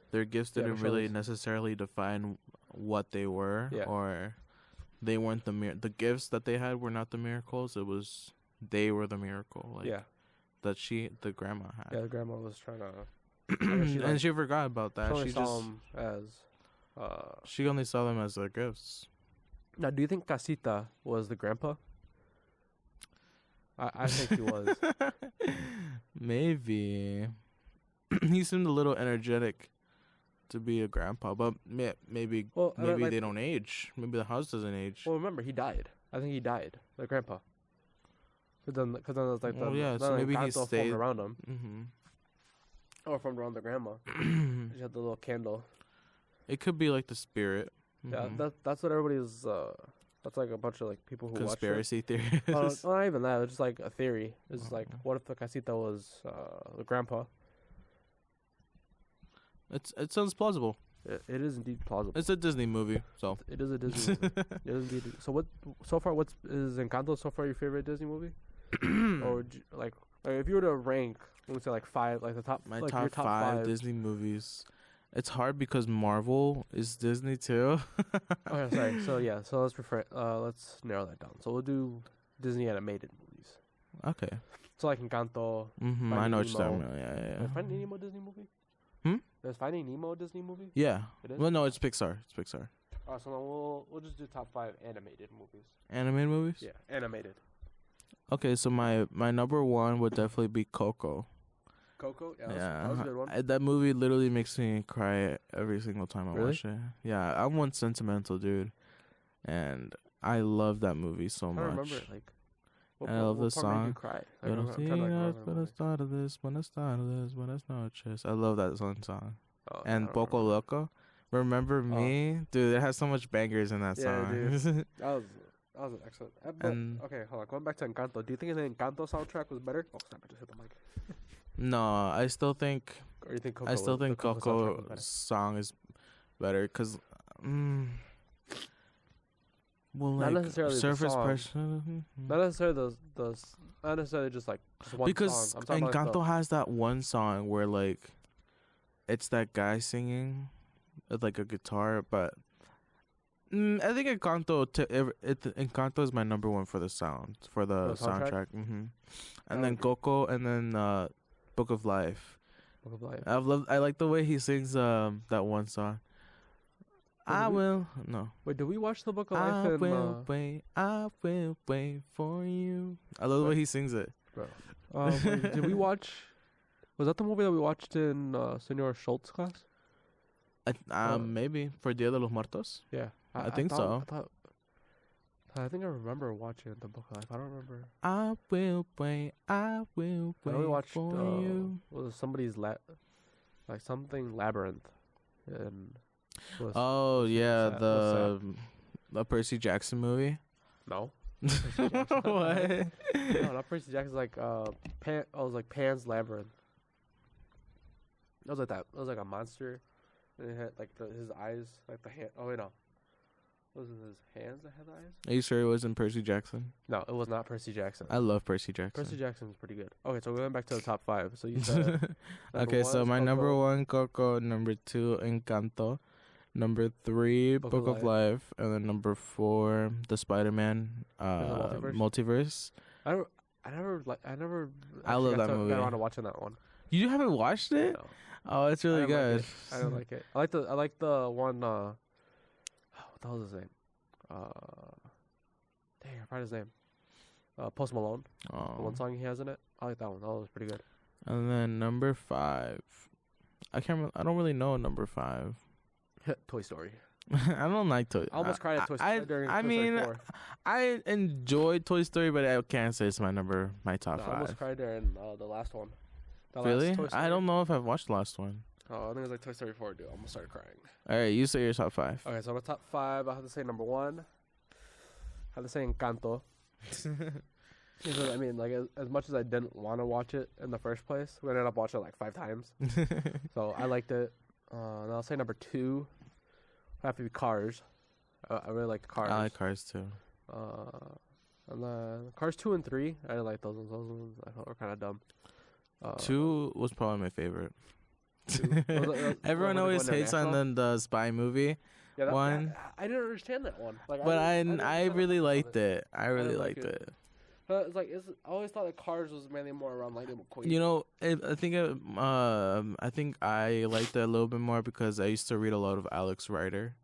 their gifts Yeah, didn't show really us. necessarily define what they were, Yeah. or they weren't the gifts that they had were not the miracles. It was they were the miracle. Like Yeah, that the grandma yeah. had. The grandma was trying to. guess she, like- And she forgot about that. She only She saw just them as. she only saw them as their gifts. Now, do you think Casita was the grandpa? I think he was. Maybe he seemed a little energetic to be a grandpa, but maybe Well, I mean, maybe like- they don't age. Maybe the house doesn't age. Well, remember he died. I think he died. The grandpa. Because then it was like Well, the yeah, so the maybe he Encanto formed stayed- around him, Mm-hmm. or formed around the grandma. She had the little candle. It could be like the spirit. Yeah, Mhm. that's what everybody's. That's like a bunch of like people who Conspiracy watch it. theories. Well, not even that. It's just like a theory. It's like, Uh-huh. what if the Casita was the grandpa? It sounds plausible. It is indeed plausible. It's a Disney movie, so It is a Disney movie. It is indeed. So what? So far, is Encanto so far your favorite Disney movie? Or would you, like if you were to rank, let me say like 5, like the top, my like top, your top five 5 Disney movies. It's hard because Marvel is Disney too. Okay, sorry. So yeah, so let's narrow that down. So we'll do Disney animated movies. Okay. So like Encanto. Mm-hmm. I Finding know what you're talking Nemo. about. Is Yeah. Finding Nemo a Disney movie? Hmm? Is Finding Nemo a Disney movie? Yeah. It is. Well, no, it's Pixar. It's Pixar. So then we'll just do top 5 animated movies. Animated movies? Yeah, animated. Okay, so my number 1 would definitely be Coco. Coco? Yeah, that was a good one. That movie literally makes me cry every single time I Really? watch it. Yeah, I'm one sentimental dude, and I love that movie so I much. don't remember it. Like, I love the what part made you song. cry? Buenos días, buenas tardes, buenas tardes, buenas noches. I love that song. Oh, And Poco Loco. Remember Me? Dude, it has so much bangers in that song. Dude. That was an excellent. And okay, hold on. Going back to Encanto. Do you think the Encanto soundtrack was better? Oh, snap! I just hit the mic. no, I still think Or you think Coco? I still think soundtrack was Coco's better? song is better because well, Not like necessarily the surface song. pressure. Not necessarily not necessarily just one Because song. I'm talking about Encanto has that one song where like it's that guy singing with like a guitar, but I think Encanto is my number 1 for the sound, for the soundtrack. And then Coco, and then Book of Life. Book of Life. I like the way he sings that one song. Wait, did we watch the Book of Life? I will wait for you. I love the way he sings it. Bro. Did we watch? Was that the movie that we watched in Senor Schultz class? Maybe for Dia de los Muertos. Yeah, I think so. I think I remember watching the Book of Life. I don't remember. I will wait We watched for you. was somebody's like something labyrinth, and Oh yeah, sad. the Percy Jackson movie. No. What? No, not Percy Jackson. Like Pan. I was like Pan's Labyrinth. It was like that. It was like a monster, and it had like his eyes, like the hand. Oh wait, no. Was it his hands that had the eyes? Are you sure it wasn't Percy Jackson? No, it was not Percy Jackson. I love Percy Jackson. Percy Jackson's pretty good. Okay, so we went back to the top 5. So you said okay, so my number 1 Coco, number 2 Encanto, number 3 Book of Life, and then number 4 the Spider-Man multiverse. I never I love that got movie. around to watching that one. You haven't watched it? No. Oh, it's really good. I don't like it. I like the one. What the hell is his name? Dang, I forgot his name. Post Malone. The one song he has in it. I like that one. That was pretty good. And then number 5, I don't really know number 5. Toy Story. I don't like Toy. I almost cried at Toy Story during Toy Story 4. I enjoyed Toy Story, but I can't say it's my top 5. I almost cried during the last one. Really? I don't know if I've watched the last one. Oh, I think it was like Toy Story 4, dude. I almost started crying. All right, you say your top 5. Okay, so my top 5, I have to say number 1. I have to say Encanto. Because, I mean, like, as much as I didn't want to watch it in the first place, we ended up watching it like 5 times. So I liked it. And I'll say number 2 have to be Cars. I really like Cars. I like Cars too. And then Cars 2 and 3, I didn't like those ones. Those ones I thought were kind of dumb. 2 was probably my favorite. Everyone was always hates on the spy movie one. I didn't understand that one. Like, but I really liked it. I really liked it. It's like I always thought that Cars was mainly more around Lightning McQueen. You know, I think I liked it a little bit more because I used to read a lot of Alex Rider.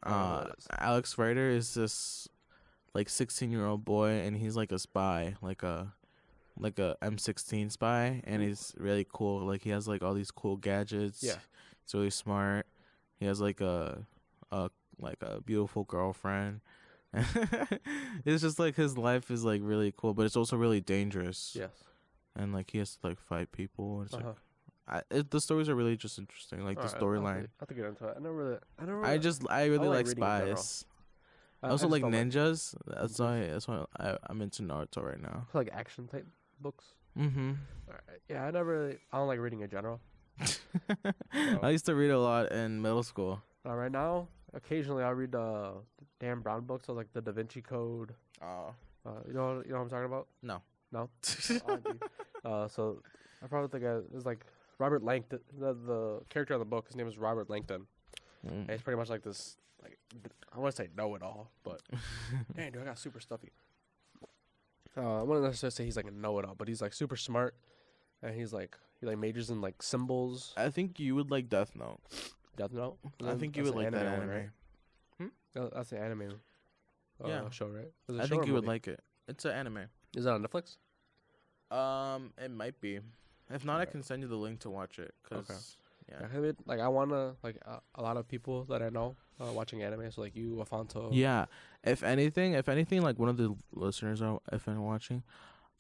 Alex Rider is this like 16-year-old boy, and he's like a spy, like a M16 spy, and he's really cool. Like he has like all these cool gadgets. Yeah, he's really smart. He has like a beautiful girlfriend. It's just like his life is like really cool, but it's also really dangerous. Yes, and like he has to like fight people. And it's the stories are really just interesting. Like the storyline. I have to get into it. I really like spies. I also like ninjas. That's why I'm into Naruto right now. Like action type books. Mm-hmm. All right. Yeah, I don't like reading in general. I used to read a lot in middle school. Right now, occasionally I read the Dan Brown books, so like the Da Vinci Code. Oh. You know what I'm talking about? No. So I probably think it's like Robert Langton. The character on the book, his name is Robert Langton. And he's pretty much like this. Like, I want to say know-it-all, but dang, dude, I got super stuffy. I wouldn't necessarily say he's like a know-it-all, but he's like super smart, and he majors in like symbols. I think you would like Death Note. Death Note. I think you would like that anime. Right? That's the anime Yeah. show, right? Is it a I show think or you would movie? like it. It's an anime. Is it on Netflix? It might be. If not, I Alright. can send you the link to watch it. Cause Okay. yeah. I mean, like I wanna like a lot of people that I know watching anime. So like you, Afonso. Yeah. If anything, like one of the listeners are if I'm watching,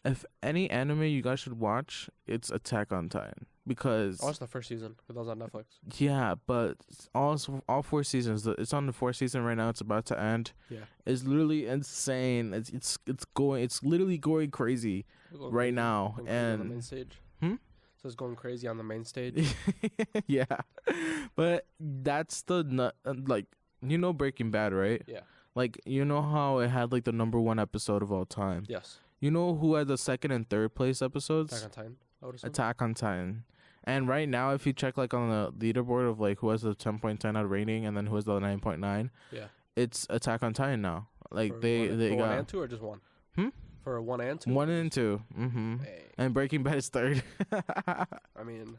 if any anime you guys should watch, it's Attack on Titan because I watched the first season because that was on Netflix. yeah, but all 4 seasons. It's on the 4th season right now. It's about to end. Yeah. It's literally insane. It's literally going crazy Going right crazy. now. Going crazy on the main And stage. Hmm? So it's going crazy on the main stage. yeah, but that's the like Breaking Bad, right? Yeah. Like how it had like the #1 episode of all time. Yes. You know who had the 2nd and 3rd place episodes? Attack on Titan. I would assume. Attack on Titan. And right now, if you check like on the leaderboard of like who has the 10.10 out rating and then who has the 9.9, Yeah. it's Attack on Titan now. Like For they for got 1 and 2 or just 1? Hmm? For 1 and 2. 1 and 2. Mm-hmm. Hey. And Breaking Bad is 3rd. I mean,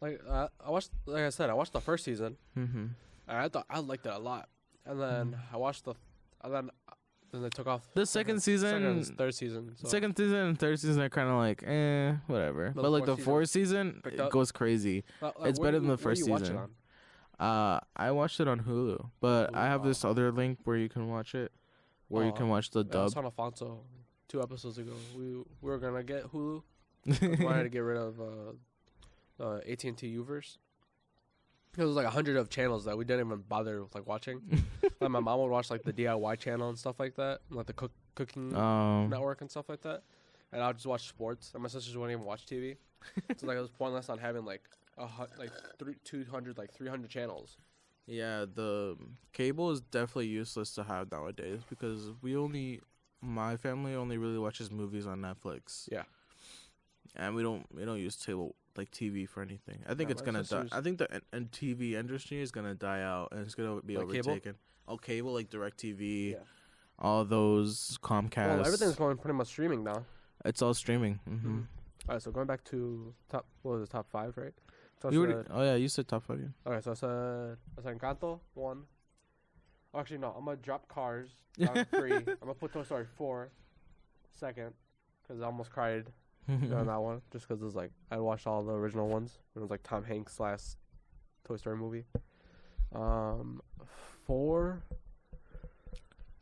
like I watched. Like I said, I watched the first season. Mm-hmm. And I thought I liked it a lot. And then I watched then they took off The second season, second and third season. So. second season and 3rd season are kind of like whatever. But But like the the fourth 4th season, picked it up. goes crazy. It's where better than the where first you watch it season. on? I watched it on Hulu, but I have Hulu, this other link where you can watch it, where you can watch the Yeah, I dub. saw Afonso 2 episodes ago. We were gonna get Hulu. I wanted to get rid of AT&T Uverse. It was like 100 of channels that we didn't even bother with, like watching. Like my mom would watch like the DIY channel and stuff like that, like the cooking network and stuff like that. And I would just watch sports. And my sisters wouldn't even watch TV. So like it was pointless on having like 200 like 300 channels. Yeah, the cable is definitely useless to have nowadays because my family only really watches movies on Netflix. Yeah. And we don't use TV for anything. I think Yeah, it's my gonna die. sisters- I think the TV industry is gonna die out and it's gonna be Like cable? overtaken. Oh, cable like DirecTV, Yeah. all those Comcast. Well, everything's going pretty much streaming now. It's all streaming. Mm-hmm. All right, so going back to top 5, right? So I You already, said- oh yeah, you said top 5. Yeah. okay, so I said Encanto 1. Oh, actually, no, I'm gonna drop Cars down to 3. I'm gonna put Toy Story 4 second because I almost cried on that one just because it was like I watched all the original ones. It was like Tom Hanks last Toy Story movie. 4.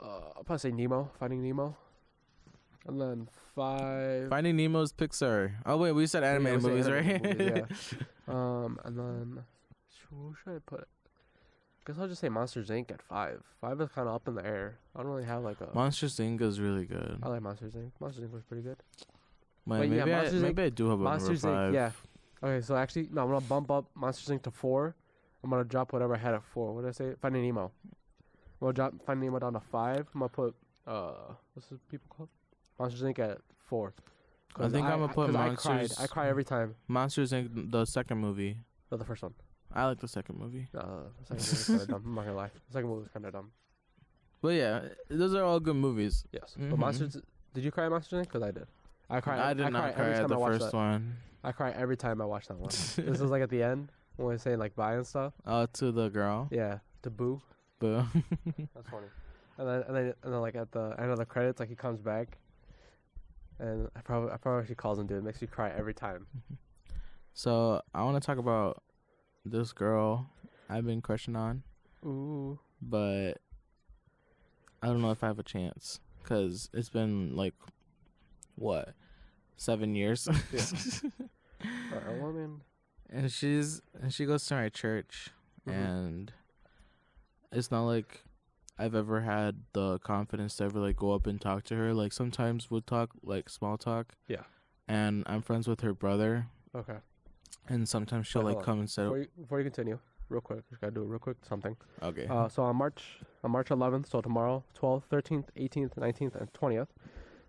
I'll probably say Nemo, Finding Nemo, and then 5. Finding Nemo's Pixar. Oh wait, we said Yeah, animated we movies, said right? animated movies, yeah. And then who should I put? Guess I'll just say Monsters Inc. at 5. 5 is kind of up in the air. I don't really have like a. Monsters Inc. is really good. I like Monsters Inc. Monsters Inc. was pretty good. Maybe yeah, Monsters Inc. I do have a Monsters number 5. Inc. Yeah. Okay, so actually, no, I'm gonna bump up Monsters Inc. to 4. I'm gonna drop whatever I had at 4. What did I say? Finding Nemo. I'm gonna drop Finding Nemo down to 5. I'm gonna put what's the people called? Monsters Inc. at 4. I think I'm gonna put 'cause Monsters. I cry every time. Monsters Inc. The second movie. No, the first one. I like the second movie. The second movie was kind of dumb. I'm not gonna lie. The second movie was kind of dumb. But yeah, those are all good movies. Yes. Mhm. But Monsters. Did you cry at Monsters Inc? Because I did. I cried. I did not cry every at time the I watched first that. one. I cry every time I watch that one. This was like at the end when we were saying like bye and stuff. To the girl. Yeah, to Boo. But That's funny. And then like at the end of the credits, like he comes back, and I probably actually calls him, dude. It makes me cry every time. so I want to talk about this girl I've been crushing on, Ooh. but I don't know if I have a chance because it's been like what 7 years. Well, I mean, And she goes to my church, Mhm. and it's not like I've ever had the confidence to ever like go up and talk to her. Like sometimes we'll talk like small talk. Yeah. And I'm friends with her brother, okay. and sometimes she'll Wait, like hold on. come and say, Before you continue, real quick, just gotta do a real quick something. "Okay." So on March 11th, so tomorrow, 12th, 13th, 18th, 19th, and 20th,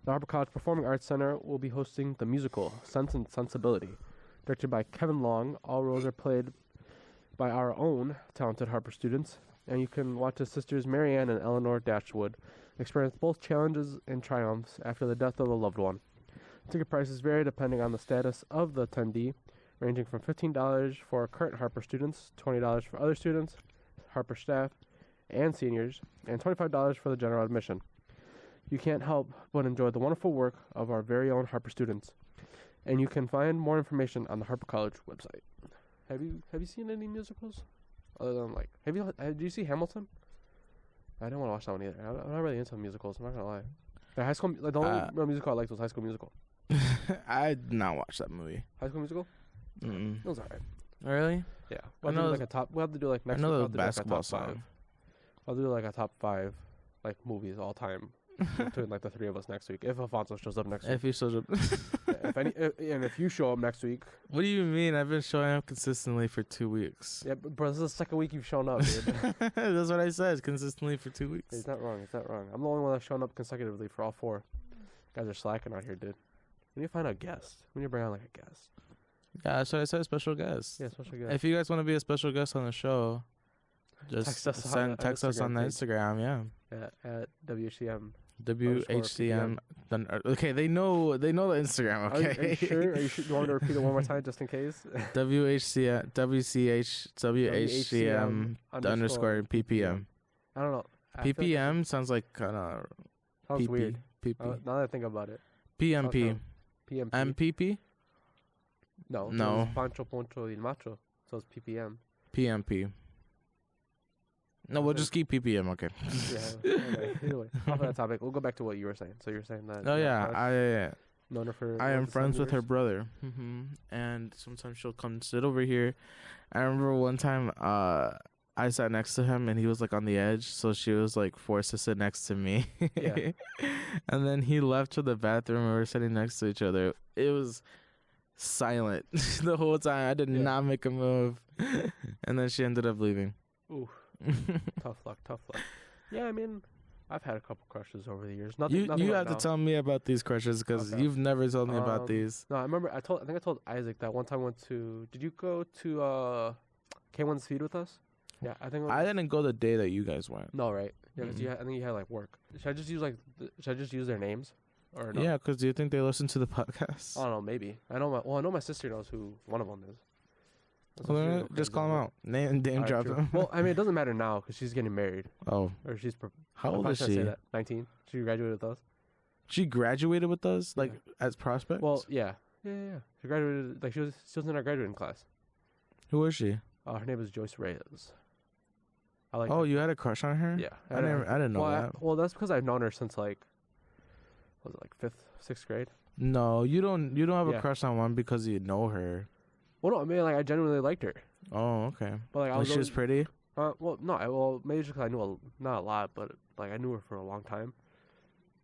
the Harper College Performing Arts Center will be hosting the musical Sense and Sensibility, directed by Kevin Long. All roles are played by our own talented Harper students, and you can watch the sisters Marianne and Eleanor Dashwood experience both challenges and triumphs after the death of a loved one. Ticket prices vary depending on the status of the attendee, ranging from $15 for current Harper students, $20 for other students, Harper staff, and seniors, and $25 for the general admission. You can't help but enjoy the wonderful work of our very own Harper students, and you can find more information on the Harper College website. Have you seen any musicals? Other than like, did you see Hamilton? I didn't want to watch that one either. I'm not really into musicals. I'm not gonna lie. The only real musical I liked was High School Musical. I did not watch that movie. High School Musical? Mm-mm. It was alright. Really? Yeah. We'll have to do like next week. I know We'll the have to do, like, a basketball top five. song. I'll do like a top 5 like movies all time between like the 3 of us next week. If Alfonso shows up next week. If you show up. And if you show up next week. What do you mean? I've been showing up consistently for 2 weeks. Yeah, bro, this is the second week you've shown up, dude. That's what I said. Consistently for 2 weeks. It's not wrong. I'm the only one that's shown up consecutively for all 4. You guys are slacking out here, dude. We need to find a guest. We need to bring on like a guest. Yeah, that's what I said. Special guest. Yeah, special guest. If you guys want to be a special guest on the show, just text us on the Instagram. Yeah. At WHCM. WHCM. Okay, they know the Instagram. Okay. Are you sure? Are you sure? You want me to repeat it one more time just in case? WHCM underscore PPM. I don't know. PPM sounds like kind of sounds weird. PP. Now that I think about it. PMP. PMP. MPP. No. No. It's Pancho, Poncho, and Macho. So it's PPM. PMP. No, we'll just keep PPM. Okay. Yeah. Okay. Anyway, off of that topic, we'll go back to what you were saying. So you're saying that. Oh yeah, known her for. I am friends with her brother, and sometimes she'll come sit over here. I remember one time, I sat next to him, and he was like on the edge, so she was like forced to sit next to me. Yeah. And then he left to the bathroom, and we were sitting next to each other. It was silent the whole time. I did not make a move, and then she ended up leaving. Ooh. Tough luck. Yeah, I mean, I've had a couple crushes over the years. Nothing you right have now. to tell me about these crushes because you've never told me about these. No, I remember. I think I told Isaac that one time I went to. Did you go to K1's feed with us? Yeah, I think. I didn't go the day that you guys went. No, right? Yeah, because I think you had like work. Should I just use their names? Or no? Yeah, because do you think they listen to the podcast? I don't know. Maybe. I know my sister knows who one of them is. Well, just call them out. Name drop them. Well, I mean, it doesn't matter now because she's getting married. Oh. Or she's. How old is she? 19. She graduated with us. She graduated with us, like as prospects. Well, yeah. She graduated. Like she was in our graduating class. Who is she? Her name is Joyce Reyes. I like. Oh, her. you had a crush on her? Yeah. I didn't know that. Well, that's because I've known her since like. Was it like 5th, 6th grade? No, you don't have a crush on one because you know her. Well, no, I mean, like, I genuinely liked her. Oh, okay. But like, she was pretty. Well, no, maybe just because I knew not a lot, but like I knew her for a long time,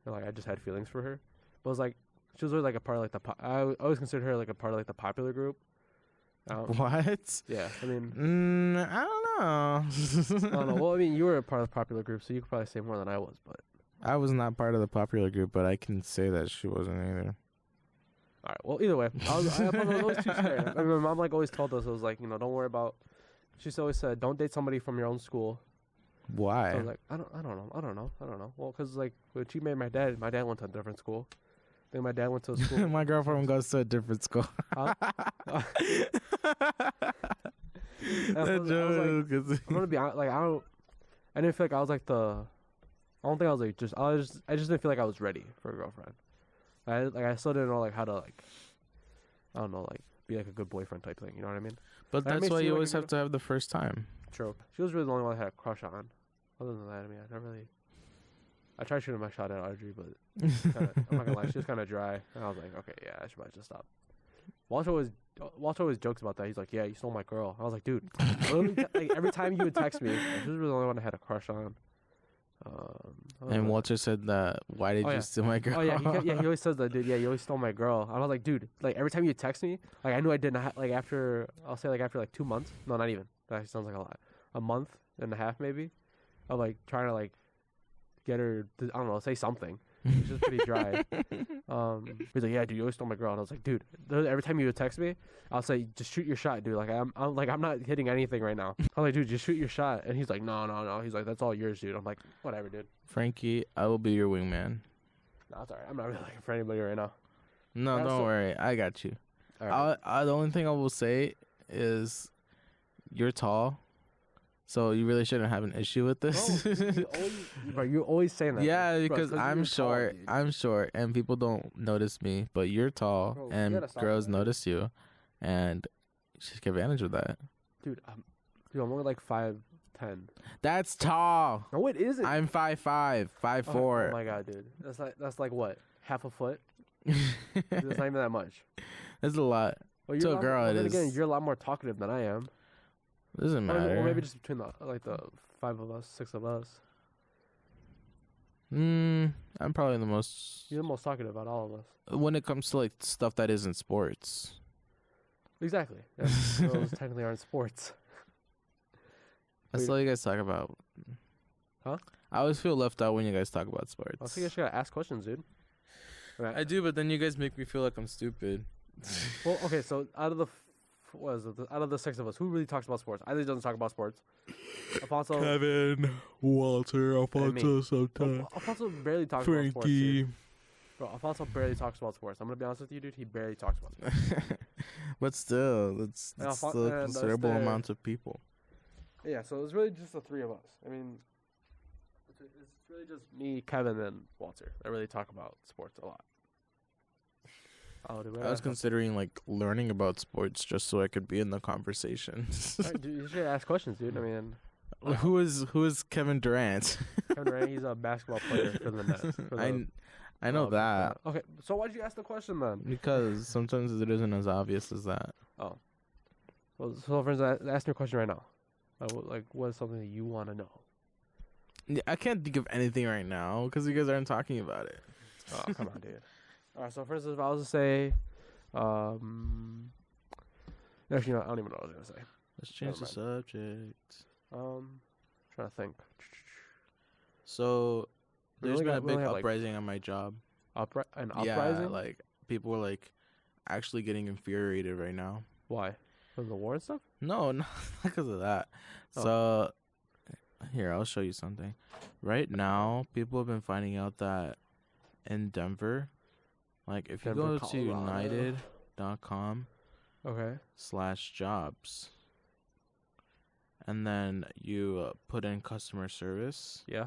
and like I just had feelings for her. But it was like she was always like a part of like I always considered her like a part of like the popular group. What? Yeah, I mean, I don't know. I don't know. Well, I mean, you were a part of the popular group, so you could probably say more than I was, but. I was not part of the popular group, but I can say that she wasn't either. All right. Well, either way, I was always too scared. I mean, my mom like always told us, it was like, don't worry about. She always said, don't date somebody from your own school. Why? So I was like, I don't know. Well, because like when she made my dad went to a different school. Then my dad went to a school. My girlfriend goes to a different school. Huh? I'm gonna be honest, like I didn't feel like I was like I don't think I was like I just didn't feel like I was ready for a girlfriend. I still didn't know like how to like I don't know like be like a good boyfriend type thing. You know what I mean? But that's why you always have to have the first time. True. She was really the only one I had a crush on. Other than that, I mean, I tried shooting my shot at Audrey, but I'm not gonna lie, she was kind of dry. And I was like, okay, yeah, I should probably just stop. Walter always jokes about that. He's like, yeah, you stole my girl. I was like, dude, like, every time you would text me, she was really the only one I had a crush on. And Walter said that. Why did you steal my girl? Oh yeah, he always says that, dude. Yeah, you always stole my girl. I was like, dude, like every time you text me, like I knew I didn't. Like after 2 months. No, not even. That actually sounds like a lot. A month and a half maybe, of like trying to like get her. To, I don't know, say something. She's just pretty dry. He's like, yeah, dude, you always stole my girl. And I was like, dude, every time you would text me, I'll say, just shoot your shot, dude. Like I'm not hitting anything right now. I'm like, dude, just shoot your shot. And he's like, no. He's like, that's all yours, dude. I'm like, whatever, dude. Frankie, I will be your wingman. No, it's alright. I'm not really looking for anybody right now. No, don't worry. I got you. All right. The only thing I will say is you're tall. So you really shouldn't have an issue with this. Bro, you're always saying that. Yeah, bro. because I'm you're short. Tall, I'm short, and people don't notice me. But you're tall, Bro, you and gotta stop girls that. notice you, and you should take advantage of that. dude, I'm only like 5'10". That's tall. No, it isn't. I'm 5'5", Oh 5'4". my god, dude, that's like what, half a foot? Dude, that's not even that much. That's a lot. Well, To a lot girl, more, it then is. Again, you're a lot more talkative than I am. Doesn't matter. Or maybe just between the 5 of us, 6 of us. I'm probably the most. You're the most talkative out of all of us. When it comes to like stuff that isn't sports. Exactly. Yeah, girls technically aren't sports. That's all you guys talk about. Huh? I always feel left out when you guys talk about sports. I think I should ask questions, dude. Right. I do, but then you guys make me feel like I'm stupid. Well, okay, so out of the out of the 6 of us, who really talks about sports? I think doesn't talk about sports. Alfonso, Kevin, Walter, Alfonso, sometimes. Alfonso barely talks about sports. Frankie. Dude. Bro, Alfonso barely talks about sports. I'm gonna be honest with you, dude. He barely talks about sports. But still, that's still a considerable amount of people. Yeah, so it's really just the 3 of us. I mean, it's really just me, Kevin, and Walter that really talk about sports a lot. Oh, dude, I was considering like learning about sports just so I could be in the conversation. Right, dude, you should ask questions, dude. I mean, who is Kevin Durant? Kevin Durant, he's a basketball player for the Nets. I know that. Okay, so why'd you ask the question then? Because sometimes it isn't as obvious as that. Oh. Well, so friends, ask me a question right now. Like, what is something that you want to know? Yeah, I can't think of anything right now because you guys aren't talking about it. Oh, come on, dude. All right, so for instance, if I was to say, actually, no, I don't even know what I was gonna say. Let's change the subject. Trying to think. So, We there's only been got- a we big only have, like, uprising on my job. An Yeah, uprising? like people are like actually getting infuriated right now. Why? From the war and stuff? No, not because of that. Oh. So, here, I'll show you something. Right now, people have been finding out that in Denver, like if you Denver, go to Colorado. united.com/jobs and then you put in customer service Yeah.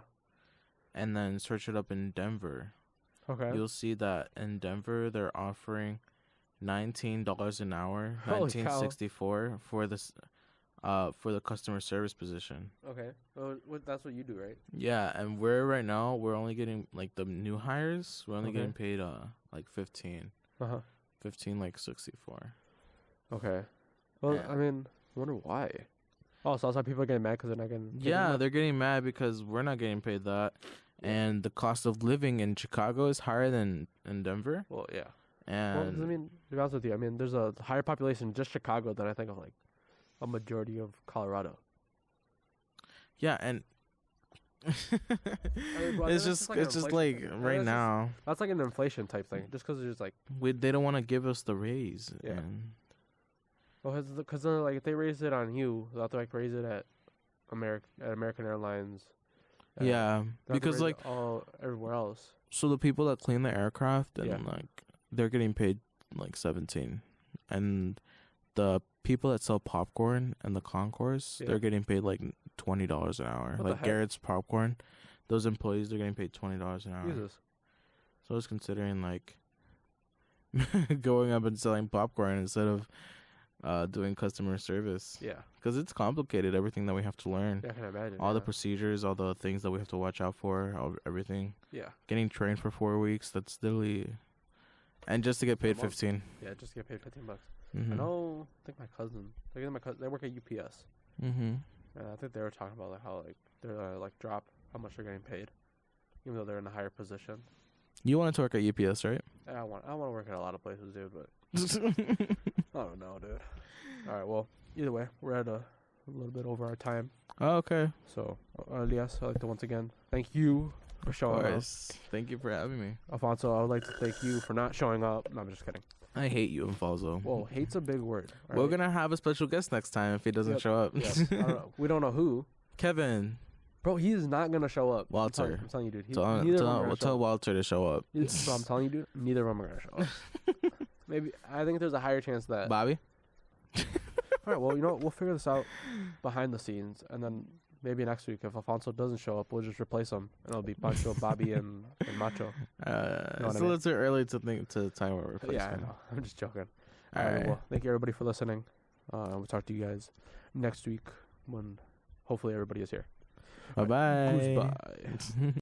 and then search it up in Denver, Okay. you'll see that in Denver they're offering $19 an hour, Holy cow. $19.64 for this for the customer service position. Okay. Well, that's what you do, right? Yeah, and we're only getting like the new hires, we're only Okay. getting paid like 15 Uh-huh. 15 like 64. Okay. Well, Yeah. I mean, I wonder why. Oh, so that's why people are getting mad because they're not getting paid Yeah, enough? they're getting mad because we're not getting paid that, and the cost of living in Chicago is higher than in Denver. Well, yeah. Well, And 'cause I mean, to be honest with you, I mean, there's a higher population in just Chicago than I think of like a majority of Colorado. yeah, and well, I it's think just like an it's just inflation like thing. right That's just- now That's like an inflation type thing, just because there's like, they don't want to give us the raise. Yeah. And well, because they're like if they raise it on you, they'll have to like raise it at American Airlines. yeah, they'll have to because raise like it all everywhere else. so the people that clean the aircraft and Yeah. like they're getting paid like 17, and the people that sell popcorn and the concourse Yeah. they're getting paid like $20 an hour. What the Like heck? Garrett's popcorn, those employees they're getting paid $20 an hour. Jesus. So I was considering like going up and selling popcorn instead of doing customer service. Yeah. Because it's complicated, everything that we have to learn. Yeah, I can imagine. All the yeah. procedures, all the things that we have to watch out for, everything. Yeah. Getting trained for 4 weeks, that's literally... And just to get paid A month. 15. Yeah, just to get paid $15. Mm-hmm. I know. I think my cousin. They work at UPS. Mm-hmm. And I think they were talking about like how like they're like drop how much they're getting paid, even though they're in a higher position. You want to work at UPS, right? I want to work at a lot of places, dude, but I don't know, dude. All right, well, either way, we're at a little bit over our time. Oh, okay. So, Elias, I'd like to once again thank you for Of showing up. course. Thank you for having me. Alfonso, I would like to thank you for not showing up. No, I'm just kidding. I hate you, Falzo. Whoa, hate's a big word. all We're right? going to have a special guest next time if he doesn't Yep. show up. Yes, I don't know. We don't know who. Kevin. Bro, he is not going to show up. Walter. I'm telling you, dude. Tell, Neither of them are gonna show tell up. Walter to show up. Bro, I'm telling you, dude, neither of them are going to show up. Maybe, I think there's a higher chance that... Bobby? All right. Well, you know what? We'll figure this out behind the scenes, and then maybe next week, if Alfonso doesn't show up, we'll just replace him, and it'll be Pancho, Bobby, and Macho. It's a little too early to think to time about replacement. Yeah, I know. I'm just joking. All right. Well, thank you everybody for listening. We'll talk to you guys next week when hopefully everybody is here. Bye bye. Goodbye.